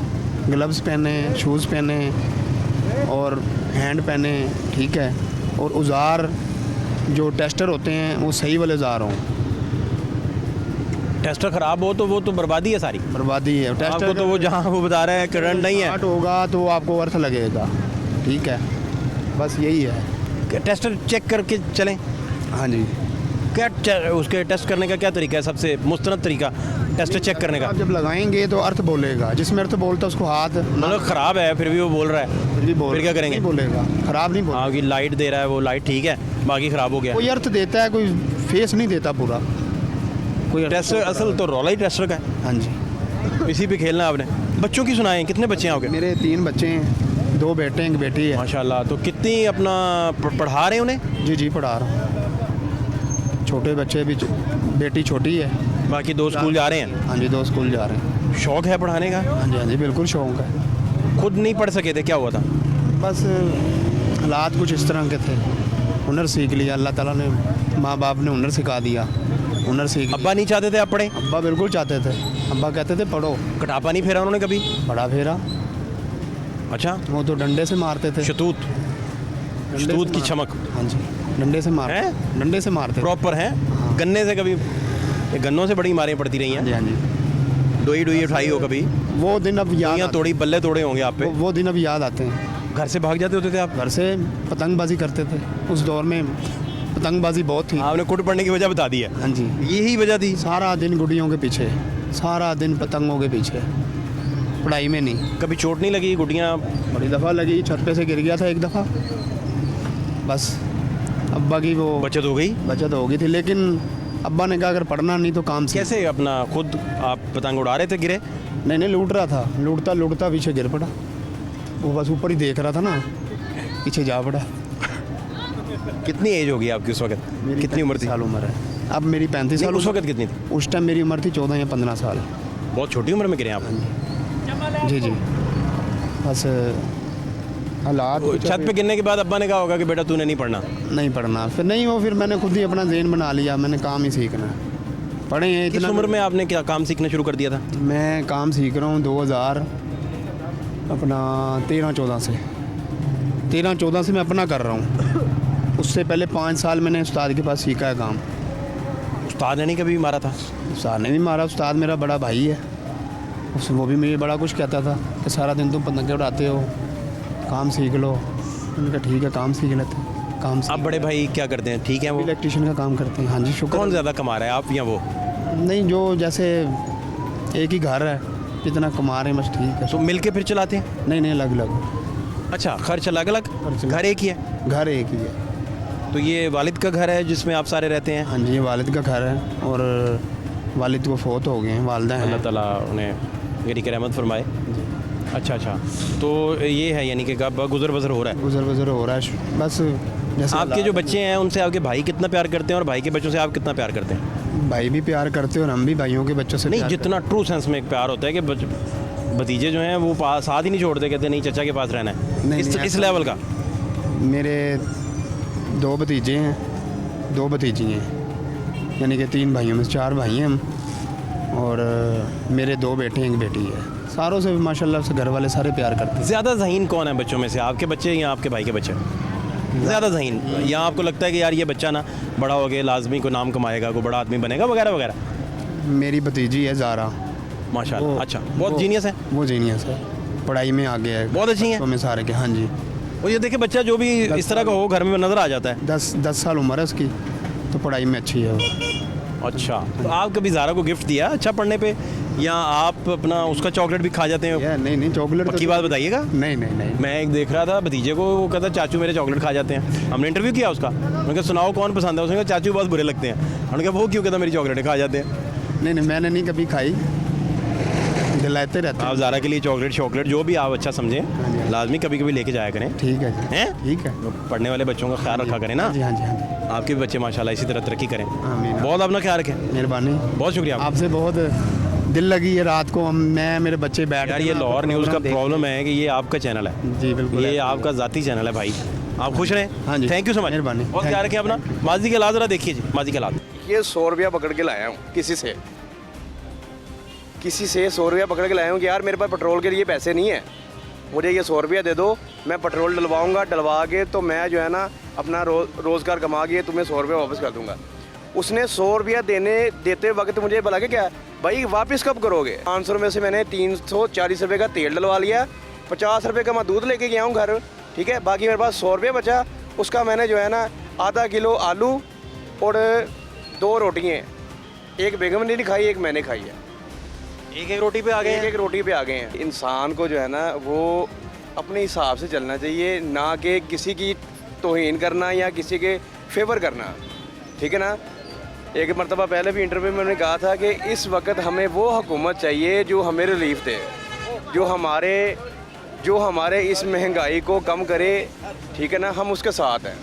ग्लव्स पहने, शूज़ पहने और हैंड पहने, ठीक है। और औज़ार जो टेस्टर होते हैं वो सही वाले औज़ार हों। टेस्टर ख़राब हो तो वो तो बर्बादी है सारी, बर्बादी है आपको टेस्टर। तो वो जहाँ वो बता रहे हैं करंट नहीं है, स्टार्ट होगा तो आपको अर्थ लगेगा, ठीक है, बस यही है। टेस्टर चेक करके चलें। हाँ जी। क्या उसके टेस्ट करने का क्या तरीका है, सबसे मुस्तनद तरीका टेस्टर चेक करने का? आप जब लगाएंगे तो अर्थ बोलेगा, जिसमें अर्थ बोलता है उसको हाथ मतलब ख़राब है फिर भी वो बोल रहा है, फिर भी बोल, फिर क्या करेंगे? नहीं बोलेगा, ख़राब नहीं बोलेगा। हाँ, कि लाइट दे रहा है वो लाइट ठीक है, बाकी ख़राब हो गया। कोई अर्थ देता है, कोई फेस नहीं देता पूरा, कोई अर्थ टेस्टर असल तो रौला ही टेस्टर का है, हाँ जी। इसी पे खेलना आपने। बच्चों की सुनाएं, कितने बच्चे हैं आपके? मेरे 3 बच्चे हैं, 2 बेटे एक बेटी है। माशाल्लाह। तो कितनी अपना पढ़ा रहे हैं उन्हें? जी पढ़ा रहा हूँ। छोटे बच्चे भी, बेटी छोटी है, बाकी 2 स्कूल जा रहे हैं? हाँ जी 2 स्कूल जा रहे हैं। शौक है पढ़ाने का? हाँ जी बिल्कुल शौक है। खुद नहीं पढ़ सके थे, क्या हुआ था? बस हालात कुछ इस तरह के थे, हुनर सीख लिया अल्लाह ताला ने, माँ बाप ने हुनर सिखा दिया, हुनर सीख लिया। अब्बा नहीं चाहते थे आप पढ़ें? अब्बा बिल्कुल चाहते थे, अब्बा कहते थे पढ़ो। कटापा नहीं फेरा उन्होंने कभी? बड़ा फेरा, अच्छा, वो तो डंडे से मारते थे। शतूत की चमक। हाँ जी, डंडे से मारते, हैं? डंडे से मारते थे। प्रॉपर है। गन्ने से कभी, गन्नों से बड़ी मारें पड़ती रही हाँ जी हैं? हाँ जी। डोई उठाई हो कभी? वो दिन अब याद या आते- तोड़ी, बल्ले तोड़े होंगे आप पे? वो दिन अब याद आते हैं। घर से भाग जाते होते थे आप? घर से पतंगबाजी करते थे, उस दौर में पतंगबाजी बहुत थी। आपने कुट पड़ने की वजह बता दी है, हाँ जी। यही वजह थी? सारा दिन गुड़ियों के पीछे, सारा दिन पतंगों के पीछे, पढ़ाई में नहीं। कभी चोट नहीं लगी? गुड्डियाँ बड़ी दफ़ा लगी, छत पे से गिर गया था एक दफ़ा, बस अब्बा की वो बचत हो गई? बचत हो गई थी, लेकिन अब्बा ने कहा अगर पढ़ना नहीं तो काम से। कैसे अपना खुद आप पतंग उड़ा रहे थे, गिरे? नहीं लूट रहा था, लूटता लूटता पीछे गिर पड़ा, वो बस ऊपर ही देख रहा था ना, पीछे जा पड़ा। कितनी एज होगी आपकी उस वक्त? कितनी उम्र थी? साल उम्र है अब मेरी, 35 नहीं, साल। उस वक्त कितनी थी? उस टाइम मेरी उम्र थी 14 या 15 साल। बहुत छोटी उम्र में गिरे आप? जी बस हालात। छत पे गिरने के बाद अब्बा ने कहा होगा कि बेटा तूने नहीं पढ़ना? नहीं पढ़ना, फिर नहीं, वो फिर मैंने खुद ही अपना ज़हन बना लिया, मैंने काम ही सीखना है। पढ़े हैं किस इतना। उम्र में आपने क्या काम सीखना शुरू कर दिया था? मैं काम सीख रहा हूँ 2000 अपना 13-14 से, 13-14 से मैं अपना कर रहा हूँ। उससे पहले 5 साल मैंने उस्ताद के पास सीखा है काम। उस्ताद ने नहीं कभी मारा था? उस्ताद ने नहीं मारा, उस्ताद मेरा बड़ा भाई है, वो भी मुझे बड़ा कुछ कहता था कि सारा दिन तुम पतंगे उड़ाते हो, काम सीख लो। मैंने कहा ठीक है, काम सीख लेते हैं, काम आप बड़े भाई क्या करते हैं, ठीक है वो? इलेक्ट्रिशियन का काम करते हैं। हाँ जी, शुक्र। कौन ज़्यादा कमा रहा है, आप या वो? नहीं, जो जैसे एक ही घर है, जितना कमा रहे हैं बस ठीक है। तो मिल के फिर चलाते हैं? नहीं नहीं, अलग अलग। अच्छा, खर्च अलग अलग, खर्च अलग। घर एक ही है? घर एक ही है। तो ये वालिद का घर है जिसमें आप सारे रहते हैं? हाँ जी, ये वालिद का घर है और वालिद को फोत हो गए हैं, वालदा हैं। अल्लाह ताला उन्हें गरी की रहमत फरमाए। अच्छा अच्छा, तो ये है यानी कि कब गुजर बसर हो रहा है? गुजर गुजर हो रहा है बस। जैसे आपके जो बच्चे हैं उनसे आपके भाई कितना प्यार करते हैं और भाई के बच्चों से आप कितना प्यार करते हैं? भाई भी प्यार करते हैं और हम भी भाइयों के बच्चों से नहीं, प्यार जितना ट्रू सेंस में एक प्यार होता है कि भतीजे जो हैं वो साथ ही नहीं छोड़ते, कहते नहीं चचा के पास रहना है, नहीं, इस ऐसा लेवल का? मेरे 2 भतीजे हैं, 2 भतीजी हैं, यानी कि 3 भाइयों में से 4 भाई हैं हम, और मेरे 2 बेटे, 1 बेटी है। सारों से माशाल्लाह से घर वाले सारे प्यार करते हैं। ज़्यादा ज़हीन कौन है बच्चों में से, आपके बच्चे या आपके भाई के बच्चे? ज़्यादा ज़हीन, या आपको लगता है कि यार ये बच्चा ना बड़ा हो गया लाजमी को नाम कमाएगा, को बड़ा आदमी बनेगा वगैरह वगैरह? मेरी भतीजी है ज़ारा, माशाल्लाह। वो- अच्छा, बहुत वो- जीनियस है, वो जीनियस है, पढ़ाई में आगे है, बहुत अच्छी है। तो में सारे के। हाँ जी, और ये देखिए बच्चा जो भी इस तरह का हो घर में नज़र आ जाता है। 10 साल उम्र है उसकी, तो पढ़ाई में अच्छी है वो। अच्छा, तो आप कभी ज़ारा को गिफ्ट दिया अच्छा पढ़ने पे, या आप अपना उसका चॉकलेट भी खा जाते हैं? या नहीं नहीं, चॉकलेट पक्की बात बताइएगा। नहीं नहीं नहीं। मैं एक देख रहा था भतीजे को, वो कहता चाचू मेरे चॉकलेट खा जाते हैं। हमने इंटरव्यू किया उसका, मैंने कहा सुनाओ कौन पसंद है, उसने कहा चाचू बहुत बुरे लगते हैं। हमने कहा वो क्यों, कहता मेरी चॉकलेट खा जाते हैं। नहीं नहीं, मैंने नहीं कभी खाई, दिलाते रहते आप ज़ारा के लिए चॉकलेट जो भी आप अच्छा समझें लाजमी कभी कभी लेके जाया करें। ठीक है जी, हैं? ठीक है। पढ़ने वाले बच्चों का ख्याल रखा करें ना। हाँ जी, हाँ जी, हाँ जी। आपके भी बच्चे माशाल्लाह इसी तरह तरक्की करें। आमीन। बहुत अपना ख्याल रखें। मेहरबानी, बहुत शुक्रिया आपका। आपसे बहुत दिल लगी है। रात को मैं मेरे बच्चे बैठ यार ये लाहौर न्यूज़ का प्रॉब्लम है कि ये आपका चैनल है जी बिल्कुल, ये आपका ज़ाती चैनल है भाई, आप खुश रहें। हाँ जी। थैंक यू सो मच, मेहरबानी। बहुत ख्याल रखें अपना। माजी के हालात ज़रा देखिए जी, माजी के हालात। ये 100 रुपया पकड़ के लाया हूँ किसी से 100 रुपया पकड़ के लाया हूँ कि यार मेरे पास पेट्रोल के लिए पैसे नहीं है, मुझे ये 100 रुपया दे दो, मैं पेट्रोल डलवाऊँगा, डलवा के तो मैं जो है ना अपना रोज़गार कमा के तुम्हें 100 रुपया वापस कर दूँगा। उसने 100 रुपया देते वक्त मुझे बोला कि क्या भाई वापस कब करोगे? 500 में से मैंने 340 रुपये का तेल डलवा लिया, 50 रुपये का मैं दूध लेके गया हूँ घर, ठीक है। बाकी मेरे पास 100 रुपये बचा, उसका मैंने जो है ना आधा किलो आलू और 2 रोटियाँ, एक बेगम ने नहीं खाई, एक मैंने खाई है। एक रोटी पे आ गए एक रोटी पे आ गए हैं। इंसान को जो है ना वो अपने हिसाब से चलना चाहिए, ना कि किसी की तौहीन करना या किसी के फेवर करना, ठीक है ना। एक मरतबा पहले भी इंटरव्यू में मैंने कहा था कि इस वक्त हमें वो हुकूमत चाहिए जो हमें रिलीफ दे, जो हमारे इस महंगाई को कम करे, ठीक है ना। हम उसके साथ हैं,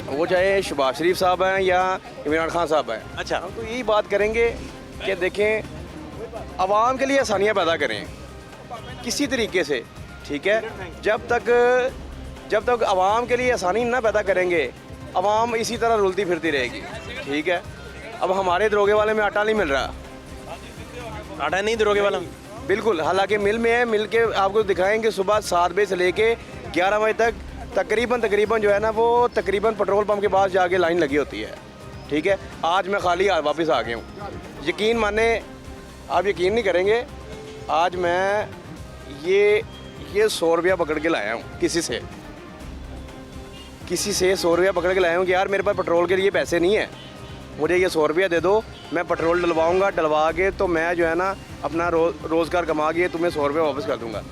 वो चाहे शहबाज शरीफ साहब हैं या इमरान खान साहब हैं। अच्छा, हम तो यही बात करेंगे कि देखें आवाम के लिए आसानियाँ पैदा करें किसी तरीके से, ठीक है। जब तक आवाम के लिए आसानी ना पैदा करेंगे, आवाम इसी तरह रुलती फिरती रहेगी, ठीक है। अब हमारे दरोगे वाले में आटा नहीं मिल रहा, आटा नहीं दरोगे वाला? बिल्कुल, हालांकि मिल में है, मिल के आपको दिखाएंगे सुबह 7 बजे से लेके 11 बजे तक तकरीबन जो है ना वो तकरीबन पेट्रोल पंप के पास जाके लाइन लगी होती है, ठीक है। आज मैं खाली वापस आ गया हूँ, यकीन माने, आप यकीन नहीं करेंगे, आज मैं ये 100 रुपया पकड़ के लाया हूँ किसी से 100 रुपया पकड़ के लाया हूँ कि यार मेरे पास पेट्रोल के लिए पैसे नहीं है, मुझे ये 100 रुपया दे दो, मैं पेट्रोल डलवाऊँगा, डलवा के तो मैं जो है ना अपना रोज़गार कमा के तुम्हें 100 रुपया वापस कर दूँगा।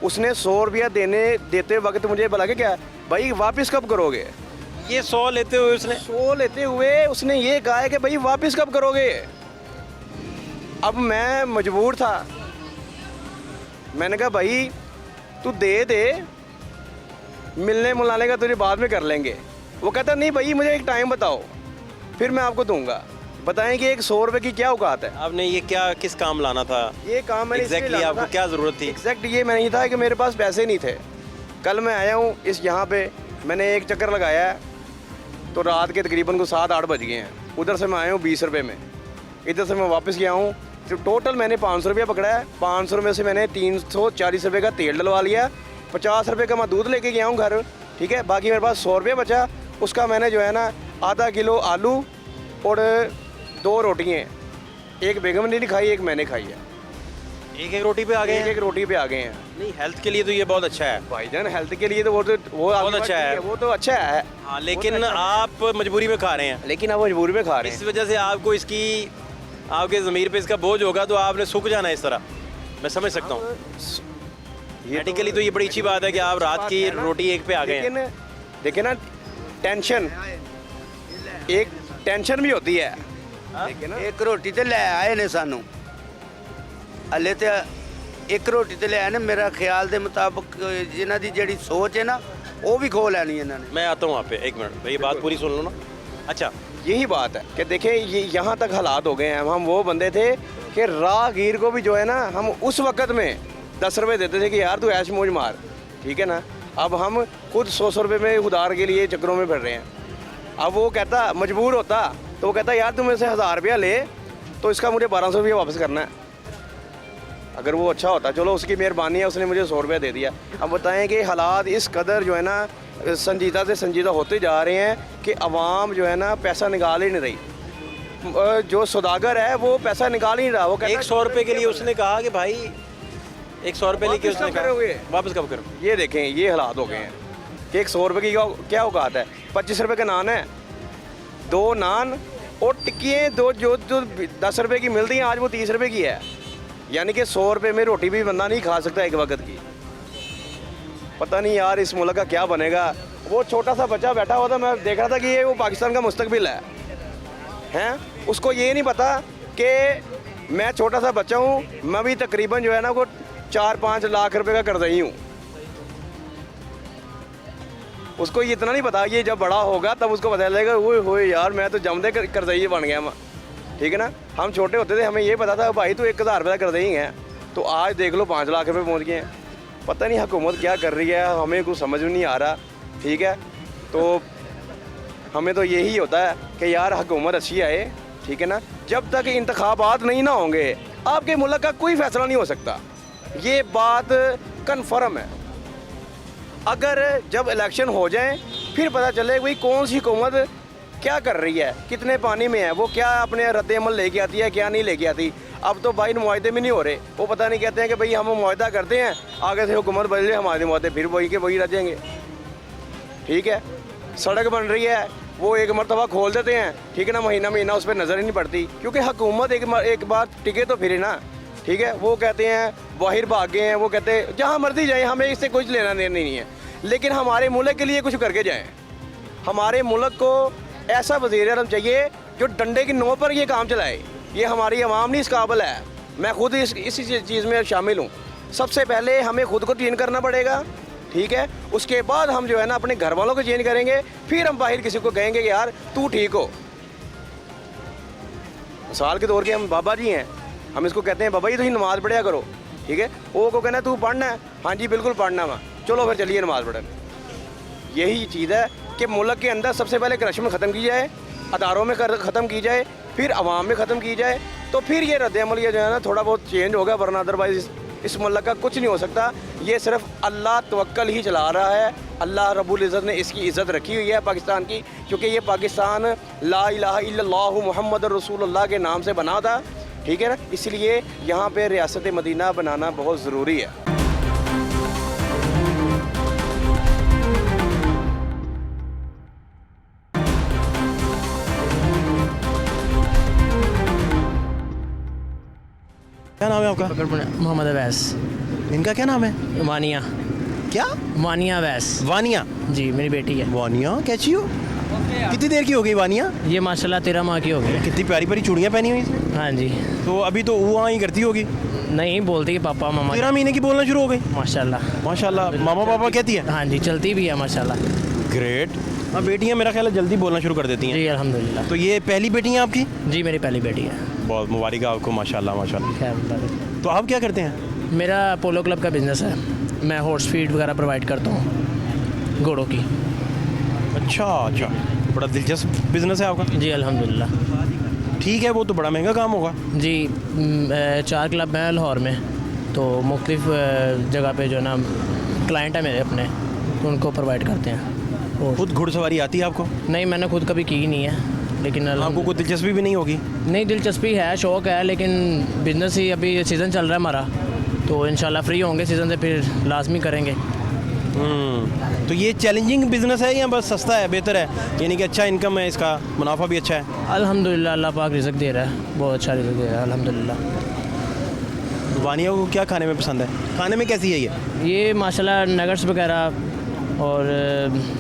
उसने 100 रुपया देते वक्त मुझे बोला कि क्या भाई वापस कब करोगे? ये 100 लेते हुए उसने 100 लेते हुए उसने ये कहा है कि भाई वापस कब करोगे? अब मैं मजबूर था, मैंने कहा भाई तू दे, मिलने मुलाने का तुझे बाद में कर लेंगे। वो कहता नहीं भाई मुझे एक टाइम बताओ, फिर मैं आपको दूंगा। बताएं कि एक 100 रुपये की क्या औकात है। आपने ये क्या किस काम लाना था? ये काम मैंने इसलिए एग्जैक्टली लाना आपको था। क्या ज़रूरत थी? एग्जैक्ट ये मैंने ये था कि मेरे पास पैसे नहीं थे। कल मैं आया हूँ यहाँ पे, मैंने एक चक्कर लगाया है तो रात के तकरीबन को 7-8 बज गए हैं। उधर से मैं आया हूँ 20 रुपये में, इधर से मैं वापस गया हूँ, तो टोटल मैंने 500 रुपया पकड़ा है। 500 रुपये से मैंने 340 रुपये का तेल डलवा लिया, 50 रुपये का मैं दूध लेके गया हूँ घर, ठीक है। बाकी मेरे पास 100 रुपये बचा, उसका मैंने जो है ना आधा किलो आलू और 2 रोटियाँ, एक बेगम ने नहीं खाई, एक मैंने खाई है। एक एक रोटी पे आ गए एक हैं एक रोटी पे आ गए हैं। नहीं, हेल्थ के लिए तो ये बहुत अच्छा है। भाईजान हेल्थ के लिए तो वो बहुत आगे बात अच्छा है। ठीक वो तो अच्छा है, हाँ, लेकिन आप मजबूरी में खा रहे हैं। लेकिन आप मजबूरी में खा रहे इस हैं। वजह से आपको इसकी आपके ज़मीर पे इसका बोझ होगा तो आपने सूख जाना है इस तरह। मैं समझ सकता हूँ। मेडिकली तो ये बड़ी अच्छी बात है कि आप रात की रोटी एक पे आ गए हैं। लेकिन देखिए ना, टेंशन, एक टेंशन भी होती है। देखिए ना, ਇੱਕ ਰੋਟੀ ਤੇ ਲੈ ਆਏ ਨੇ ਸਾਨੂੰ ਹਲੇ ਤੇ ਇੱਕ ਰੋਟੀ ਤੇ ਲੈ ਆਏ ਨੇ ਮੇਰਾ ਖਿਆਲ ਦੇ ਮੁਤਾਬਕ ਇਹਨਾਂ ਦੀ ਜਿਹੜੀ ਸੋਚ ਹੈ ਨਾ ਉਹ ਵੀ ਖੋ ਲੈਣੀ ਇਹਨਾਂ ਨੇ मैं आता हूँ वहाँ पे, एक मिनट, ये बात पूरी सुन लो ना। अच्छा, यही बात है कि देखें ये यहाँ तक हालात हो गए हैं। हम वो बंदे थे कि राहगीर को भी जो है ना, हम उस वक़्त में 10 रुपये देते थे कि यार तू ऐश मौज मार, ठीक है ना। अब हम खुद 100 रुपये में उधार के लिए चक्करों में फिर रहे हैं। अब वो कहता, मजबूर होता तो वो कहता यार तू मेरे से 1000 रुपया ले तो इसका मुझे 1200 रुपया वापस करना है। अगर वो अच्छा होता, चलो उसकी मेहरबानी है, उसने मुझे 100 रुपया दे दिया। अब बताएं कि हालात इस कदर जो है ना संजीदा से संजीदा होते जा रहे हैं कि आवाम जो है ना पैसा निकाल ही नहीं रही। जो सौदागर है वो पैसा निकाल ही नहीं रहा। वो कहता 100 रुपये के लिए उसने कहा कि भाई 100 रुपये लेके वापस उसने कब कहा करोगे? वापस कब करो। ये देखें, ये हालात हो गए हैं कि 100 रुपये की क्या औकात है। 25 रुपये का नान है, 2 नान और टिक्कियाँ दो जो 10 रुपये की मिलती हैं आज वो 30 रुपये की है। यानी कि 100 रुपये में रोटी भी बंदा नहीं खा सकता एक वक्त की। पता नहीं यार इस मुल्क का क्या बनेगा। वो छोटा सा बच्चा बैठा हुआ था, मैं देख रहा था कि ये वो पाकिस्तान का मुस्तकबिल है, हैं। उसको ये नहीं पता कि मैं छोटा सा बच्चा हूँ, मैं भी तकरीबन जो है ना वो 4-5 लाख रुपए का कर्जई हूँ। उसको ये इतना नहीं पता, ये जब बड़ा होगा तब उसको पता चलेगा ओए होए यार मैं तो जमदे कर्जई बन गया मैं, ठीक है ना। हम छोटे होते थे, हमें ये पता था भाई तो 1000 रुपये का कर्जई है, तो आज देख लो 5 लाख रुपए पहुँच गए हैं। पता नहीं हुकूमत क्या कर रही है, हमें कुछ समझ में नहीं आ रहा, ठीक है। तो हमें तो यही होता है कि यार हुकूमत अच्छी आए, ठीक है ना। जब तक इंतखाबात नहीं ना होंगे आपके मुल्क का कोई फैसला नहीं हो सकता, ये बात कन्फर्म है। अगर जब इलेक्शन हो जाए फिर पता चले भाई कौन सी हुकूमत क्या कर रही है, कितने पानी में है, वो क्या अपने रद्द अमल लेके आती है, क्या नहीं लेके आती। अब तो भाई मुआहदे में नहीं हो रहे, वो पता नहीं कहते हैं कि भाई हम मुआहदा करते हैं, आगे से हुकूमत बदले हमारे मुआहदे फिर वही के वही रह जाएंगे, ठीक है। सड़क बन रही है, वो एक मरतबा खोल देते हैं, ठीक है ना, महीना महीना उस पर नज़र ही नहीं पड़ती, क्योंकि हुकूमत एक बार टिके तो फिर ना, ठीक है। वो कहते हैं बाहर भाग गए हैं, वो कहते हैं जहाँ मर्जी जाए हमें इससे कुछ लेना देना नहीं है, लेकिन हमारे मुल्क के लिए कुछ करके जाएँ। हमारे मुल्क को ऐसा वज़ीर आज़म चाहिए जो डंडे की नोक पर ये काम चलाए। ये हमारी आवाम नहीं इस काबिल है। मैं खुद इसी चीज़ में शामिल हूँ। सबसे पहले हमें खुद को चेंज करना पड़ेगा, ठीक है। उसके बाद हम जो है ना अपने घर वालों को चेंज करेंगे, फिर हम बाहर किसी को कहेंगे कि यार तू ठीक हो। मिसाल के तौर के हम बाबा जी हैं, हम इसको कहते हैं बाबा जी तुम नमाज़ पढ़िया करो, ठीक है। वो को कहना तू पढ़ना है, हाँ जी बिल्कुल पढ़ना वा, चलो फिर चलिए नमाज़ पढ़ने। यही चीज़ है कि मुल्क के अंदर सबसे पहले करप्शन ख़त्म की जाए, अदारों में ख़त्म की जाए, फिर अवाम में ख़त्म की जाए, तो फिर ये रद्द अमल ये जो है ना थोड़ा बहुत चेंज होगा, वरना अदरवाइज़ इस मुल्क का कुछ नहीं हो सकता। ये सिर्फ अल्लाह तवक्कल ही चला रहा है। अल्लाह रब्बुल इज़्ज़त ने इसकी इज़्ज़त रखी हुई है पाकिस्तान की, क्योंकि ये पाकिस्तान ला इलाहा इल्लल्लाहु मुहम्मद रसूलुल्लाह के नाम से बना था, ठीक है ना। इसलिए यहाँ पे रियासत मदीना बनाना बहुत ज़रूरी है। क्या नाम है आपका? मोहम्मद अवैस। इनका क्या नाम है? वानिया। क्या? वानिया अवैस। वानिया? जी मेरी बेटी है। वानिया कैसी हो? कितनी देर की हो गई वानिया? ये माशाल्लाह 13 माह की हो गई। कितनी प्यारी प्यारी चूड़ियाँ पहनी हुई इसने। हाँ जी। तो अभी तो वहाँ ही करती होगी। नहीं बोलती कि पापा मामा। 13 महीने की बोलना शुरू हो गई। माशाल्लाह। माशाल्लाह मामा पापा कहती है। हाँ जी चलती भी है माशाल्लाह। ग्रेट। हाँ बेटियाँ मेरा ख्याल है जल्दी बोलना शुरू कर देती हैं। जी अल्हम्दुलिल्लाह। तो ये पहली बेटी है आपकी? जी मेरी पहली बेटी है। बहुत मुबारक है आपको, माशाल्लाह माशाल्लाह। खैर तो आप क्या करते हैं? मेरा पोलो क्लब का बिज़नेस है, मैं हॉर्स फीड वगैरह प्रोवाइड करता हूँ घोड़ों की। अच्छा अच्छा, बड़ा दिलचस्प बिजनेस है आपका। जी अल्हम्दुलिल्लाह। ठीक है, वो तो बड़ा महंगा काम होगा। जी 4 क्लब हैं लाहौर में, तो मुख्तलिफ जगह पे जो है ना क्लाइंट है मेरे अपने, तो उनको प्रोवाइड करते हैं। खुद घुड़सवारी आती है आपको? नहीं मैंने खुद कभी की ही नहीं है, लेकिन आपको कोई दिलचस्पी भी नहीं होगी? नहीं, दिलचस्पी है, शौक़ है, लेकिन बिज़नेस ही अभी सीज़न चल रहा है हमारा, तो इंशाल्लाह फ्री होंगे सीज़न से फिर लाजमी करेंगे। तो ये चैलेंजिंग बिजनेस है या बस सस्ता है, बेहतर है, यानी कि अच्छा इनकम है, इसका मुनाफा भी अच्छा है? अल्हम्दुलिल्लाह, अल्लाह पाक रिज़्क दे रहा है, बहुत अच्छा रिज़्क दे रहा है अल्हम्दुलिल्लाह। वानिया को क्या खाने में पसंद है? खाने में कैसी है ये माशाल्लाह नगट्स वगैरह और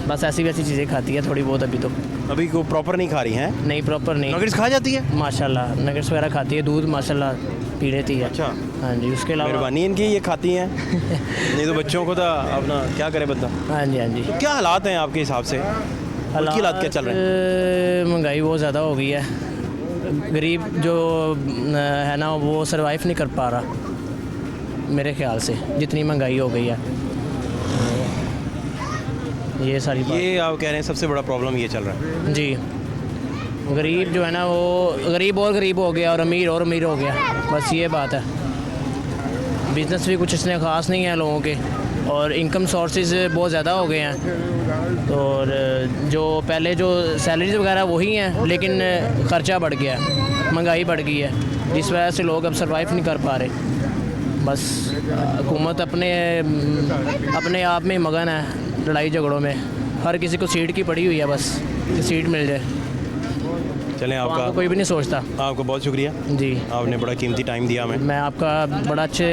बस ऐसी वैसी चीज़ें खाती है थोड़ी बहुत अभी तो। अभी को प्रॉपर नहीं खा रही हैं? नहीं, प्रॉपर नहीं। नगेट्स खा जाती है? माशाल्लाह नगट्स वगैरह खाती है, दूध माशाल्लाह पी लेती है। अच्छा। हाँ जी, उसके अलावा मेहरबानी इनकी, ये खाती हैं नहीं तो बच्चों को तो अपना क्या करे बंदा। हाँ जी, हाँ जी। क्या हालात हैं आपके हिसाब से? मुल्की हालात क्या चल रहे हैं? महंगाई बहुत ज़्यादा हो गई है, गरीब जो है ना वो सरवाइव नहीं कर पा रहा मेरे ख्याल से, जितनी महंगाई हो गई है। ये सारी बात ये आप कह रहे हैं सबसे बड़ा प्रॉब्लम ये चल रहा है? जी, गरीब जो है ना वो गरीब और गरीब हो गया और अमीर हो गया, बस ये बात है। बिज़नेस भी कुछ इतने ख़ास नहीं है लोगों के, और इनकम सोर्सेज बहुत ज़्यादा हो गए हैं, और जो पहले जो सैलरीज वगैरह वही हैं, लेकिन ख़र्चा बढ़ गया है, महंगाई बढ़ गई है, जिस वजह से लोग अब सर्वाइव नहीं कर पा रहे। बस हुकूमत अपने आप में मगन है लड़ाई झगड़ों में, हर किसी को सीट की पड़ी हुई है, बस कि सीट मिल जाए। चलें, आपका कोई भी नहीं सोचता। आपको बहुत शुक्रिया जी, आपने बड़ा कीमती टाइम दिया हमें। मैं आपका बड़ा अच्छे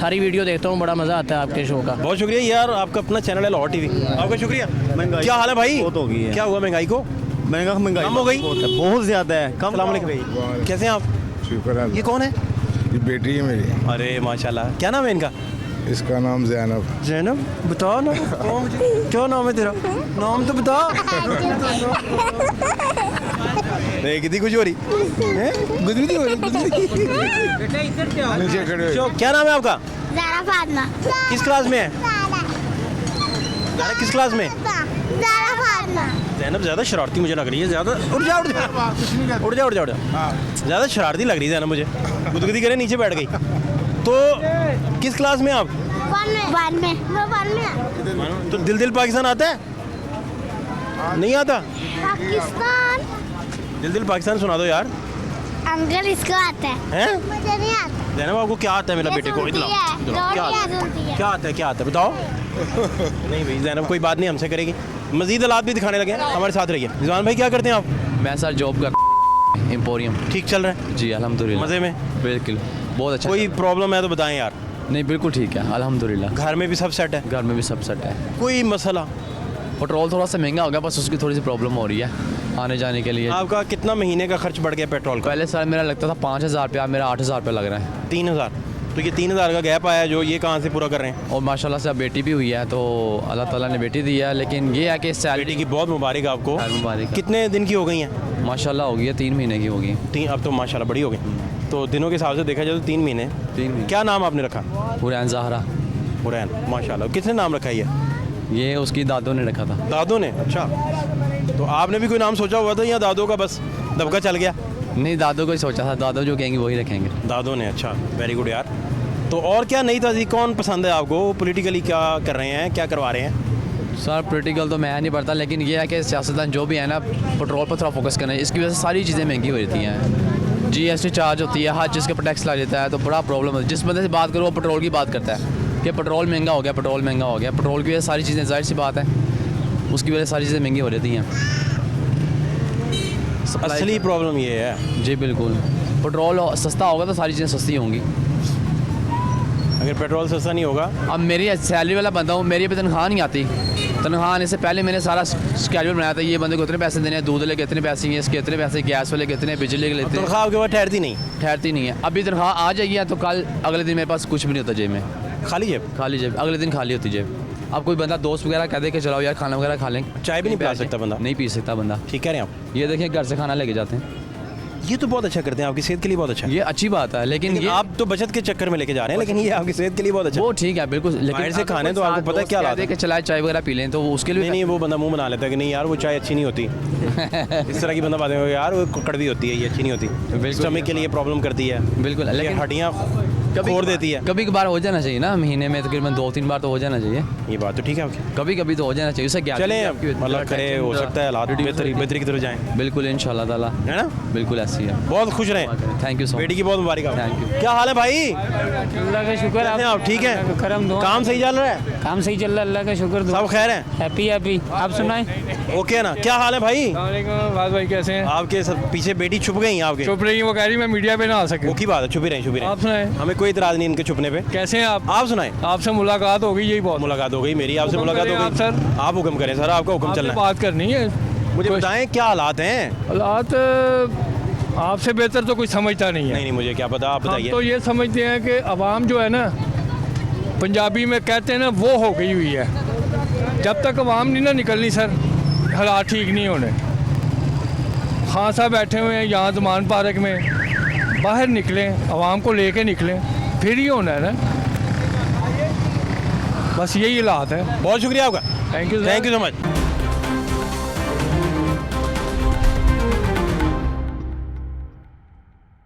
सारी वीडियो देखता हूँ, बड़ा मज़ा आता है आपके शो का। बहुत शुक्रिया यार, आपका अपना चैनल है लाहौर टीवी, आपका शुक्रिया। क्या हाल है भाई? बहुत हो गई है। क्या हुआ महंगाई को? महंगाई कम हो गई? बहुत ज़्यादा है। कम अस्सलाम वालेकुम, कैसे हैं आप? शुक्र है। ये कौन है? ये बेटी है मेरी। अरे माशाल्लाह, क्या नाम है इनका? इसका नाम जैनब। जैनब, बताओ ना क्या नाम है तेरा? नाम तो बता। नहीं, कितनी खुश हो रही हैं? गुदगुदी हो रही। नीचे खड़े हो। क्या नाम है आपका? ज़ारा फातिमा। किस क्लास में है? किस क्लास में? ज़ारा फातिमा। जैनब ज़्यादा शरारती मुझे लग रही है, ज़्यादा उठ जा। ज़्यादा शरारती लग रही है जैनब मुझे, गुदगुदी करे नीचे बैठ गई। तो किस क्लास में आप? वन में। तो दिल दिल पाकिस्तान आता है? नहीं आता? पाकिस्तान। दिल दिल पाकिस्तान सुना दो यार। अंकल इसको आता है। हैं? मुझे नहीं आता। जैनब आपको क्या आता है मेरे ये बेटे को? सुनती इधर है, आओ, इधर आओ। क्या आता है? सुनती है। क्या आता है बताओ। नहीं भाई जैनब कोई बात नहीं हमसे करेगी, मजीद हालात भी दिखाने लगे, हमारे साथ रहिए। रिजवान भाई क्या करते हैं आप? मैं सर जॉब कर एम्पोरियम। ठीक चल रहा है? जी अल्हम्दुलिल्लाह, मज़े में? बिल्कुल, बहुत अच्छा। कोई प्रॉब्लम है तो बताएं यार। नहीं, बिल्कुल ठीक है अल्हम्दुलिल्लाह। घर में भी सब सेट है? घर में भी सब सेट है। कोई मसला? पेट्रोल थोड़ा सा महंगा हो गया, बस उसकी थोड़ी सी प्रॉब्लम हो रही है आने जाने के लिए। आपका कितना महीने का खर्च बढ़ गया पेट्रोल का? पहले सर मेरा लगता था 5,000 रुपया, मेरा 8,000 रुपया लग रहा है। 3,000? तो ये 3,000 का गैप आया जो, ये कहाँ से पूरा कर रहे हैं? और माशाल्लाह से अब बेटी भी हुई है, तो अल्लाह ताला ने बेटी दी है, लेकिन ये है कि बेटी सैलरी की बहुत मुबारक आपको। मुबारक। कितने दिन की हो गई हैं? माशाल्लाह हो गई है, 3 महीने की हो गई। तीन? अब तो माशाल्लाह बड़ी हो गई। तो दिनों के हिसाब से देखा जाए तो 3 महीने। 3 महीने। क्या नाम आपने रखा? हुरैन ज़हरा। हुरैन, माशाल्लाह। किसने नाम रखा ये उसकी दादों ने रखा था। दादों ने? अच्छा, तो आपने भी कोई नाम सोचा हुआ था या दादों का बस दबका चल गया? नहीं, दादों को ही सोचा था, दादों जो कहेंगे वही रखेंगे। दादों ने? अच्छा, वेरी गुड यार। तो और क्या नई ताज़ी कौन पसंद है आपको? पॉलिटिकली क्या कर रहे हैं, क्या करवा रहे हैं? सर पॉलिटिकल तो मैं नहीं पढ़ता, लेकिन ये है कि सियासतदान जो भी है ना, पेट्रोल पर थोड़ा फोकस करना है। इसकी वजह से सारी चीज़ें महंगी हो जाती हैं। GST चार्ज होती है, हर चीज़ के ऊपर टैक्स लग जाता है, तो बड़ा प्रॉब्लम है। जिस बंदे से बात करो वो पेट्रोल की बात करता है कि पेट्रोल महंगा हो गया, पेट्रोल महंगा हो गया। पेट्रोल की वजह से सारी चीज़ें, जाहिर सी बात है, उसकी वजह से सारी चीज़ें महंगी हो जाती हैं। असली प्रॉब्लम ये है। जी बिल्कुल, पेट्रोल सस्ता होगा तो सारी चीज़ें सस्ती होंगी। अगर पेट्रोल सस्ता नहीं होगा? अब मेरी सैलरी वाला बंदा हूँ, मेरी अभी तनख्वाह नहीं आती। तनख्वाह आने से पहले मैंने सारा स्केड्यूल बनाया था, ये बंदे को इतने पैसे देने हैं, दूध वाले के इतने पैसे हैं, इसके इतने पैसे, गैस वाले के इतने, बिजली के लेते हैं। तनख्वाह आपके पास ठहरती नहीं? ठहरती नहीं है। अभी तनख्वाह आ जाएगी तो कल अगले दिन मेरे पास कुछ भी नहीं होता जेब में। खाली जेब? खाली जेब, अगले दिन खाली होती जेब। अब कोई बंदा दोस्त वगैरह कह दे कि चलाओ यार खाना वगैरह खा लें, चाय भी नहीं पी सकता बंदा? नहीं पी सकता बंदा। ठीक कह रहे हैं आप। ये देखिए घर से खाना लेके जाते हैं। ये तो बहुत अच्छा करते हैं, आपकी सेहत के लिए बहुत अच्छा है। ये अच्छी बात है, लेकिन ये आप तो बचत के चक्कर में लेके जा रहे हैं, लेकिन ये आपकी सेहत के लिए बहुत अच्छा है। वो ठीक है बिल्कुल, लेकिन बाहर से खाने तो आपको पता है क्या हालत है कि चलाए चाय वगैरह पी लें तो उसके लिए नहीं, वो बंदा मुंह बना लेता है कि नहीं यार वो चाय अच्छी नहीं होती। इस तरह की बंदा बातें यार वो कड़वी होती है, ये अच्छी नहीं होती, स्टमक के लिए प्रॉब्लम करती है। बिल्कुल, लेकिन हड्डियाँ खोर देती है। कभी कभार हो जाना चाहिए ना, महीने में तकरीबन 2-3 बार तो हो जाना चाहिए। ये बात तो ठीक है आपकी। कभी कभी तो हो जाना चाहिए, उससे क्या चलें मतलब करे, हो सकता है हालात बेहतरी की तरफ जाएं। बिल्कुल इंशाल्लाह ताला, है ना, बिल्कुल ऐसी है। बहुत खुश रहें। थैंक यू सो बेटी की बहुत मुबारक हो। Thank you. क्या हाल है भाई? अल्लाह का शुक्र कैसे हैं आप? ठीक है, करम दुआ। काम सही चल रहा है? काम सही चल रहा है, अल्लाह का शुक्र। सब खैर हैं? Happy happy. आप सुनाएं। ओके ना, क्या हाल है भाई? वाज भाई कैसे हैं? आपके सब पीछे बेटी छुप गई हैं आपके? चुप रही, वो कह रही मैं मीडिया पे ना आ सके। वो की बात है, छुपी रही, छुपी रही। आप सुनाएं। हमें कोई इतराज नहीं इनके छुपने पे। कैसे हैं आप सुनाएं। आपसे मुलाकात हो गई, यही बहुत। मुलाकात हो गई, मेरी आपसे हुक्म मुलाकात करें हो आप गई। सर। आप हुक्म करें सर, आपका हुक्म आपसे चलना है। बात करनी है। मुझे बताएं क्या हालात हैं? हालात आपसे बेहतर तो कोई समझता नहीं है। नहीं मुझे क्या पता, आप हम बताइए। तो ये समझते हैं कि अवाम जो है ना, पंजाबी में कहते हैं ना, वो हो गई हुई है। जब तक अवाम नहीं ना निकलनी सर, हालात ठीक नहीं होने। खान साहब बैठे हुए हैं यहाँ ज़मान पार्क में, बाहर निकलें, अवाम को लेके निकलें, फिर ही होना है ना। बस यही हालात है। बहुत शुक्रिया आपका, thank you thank you so much.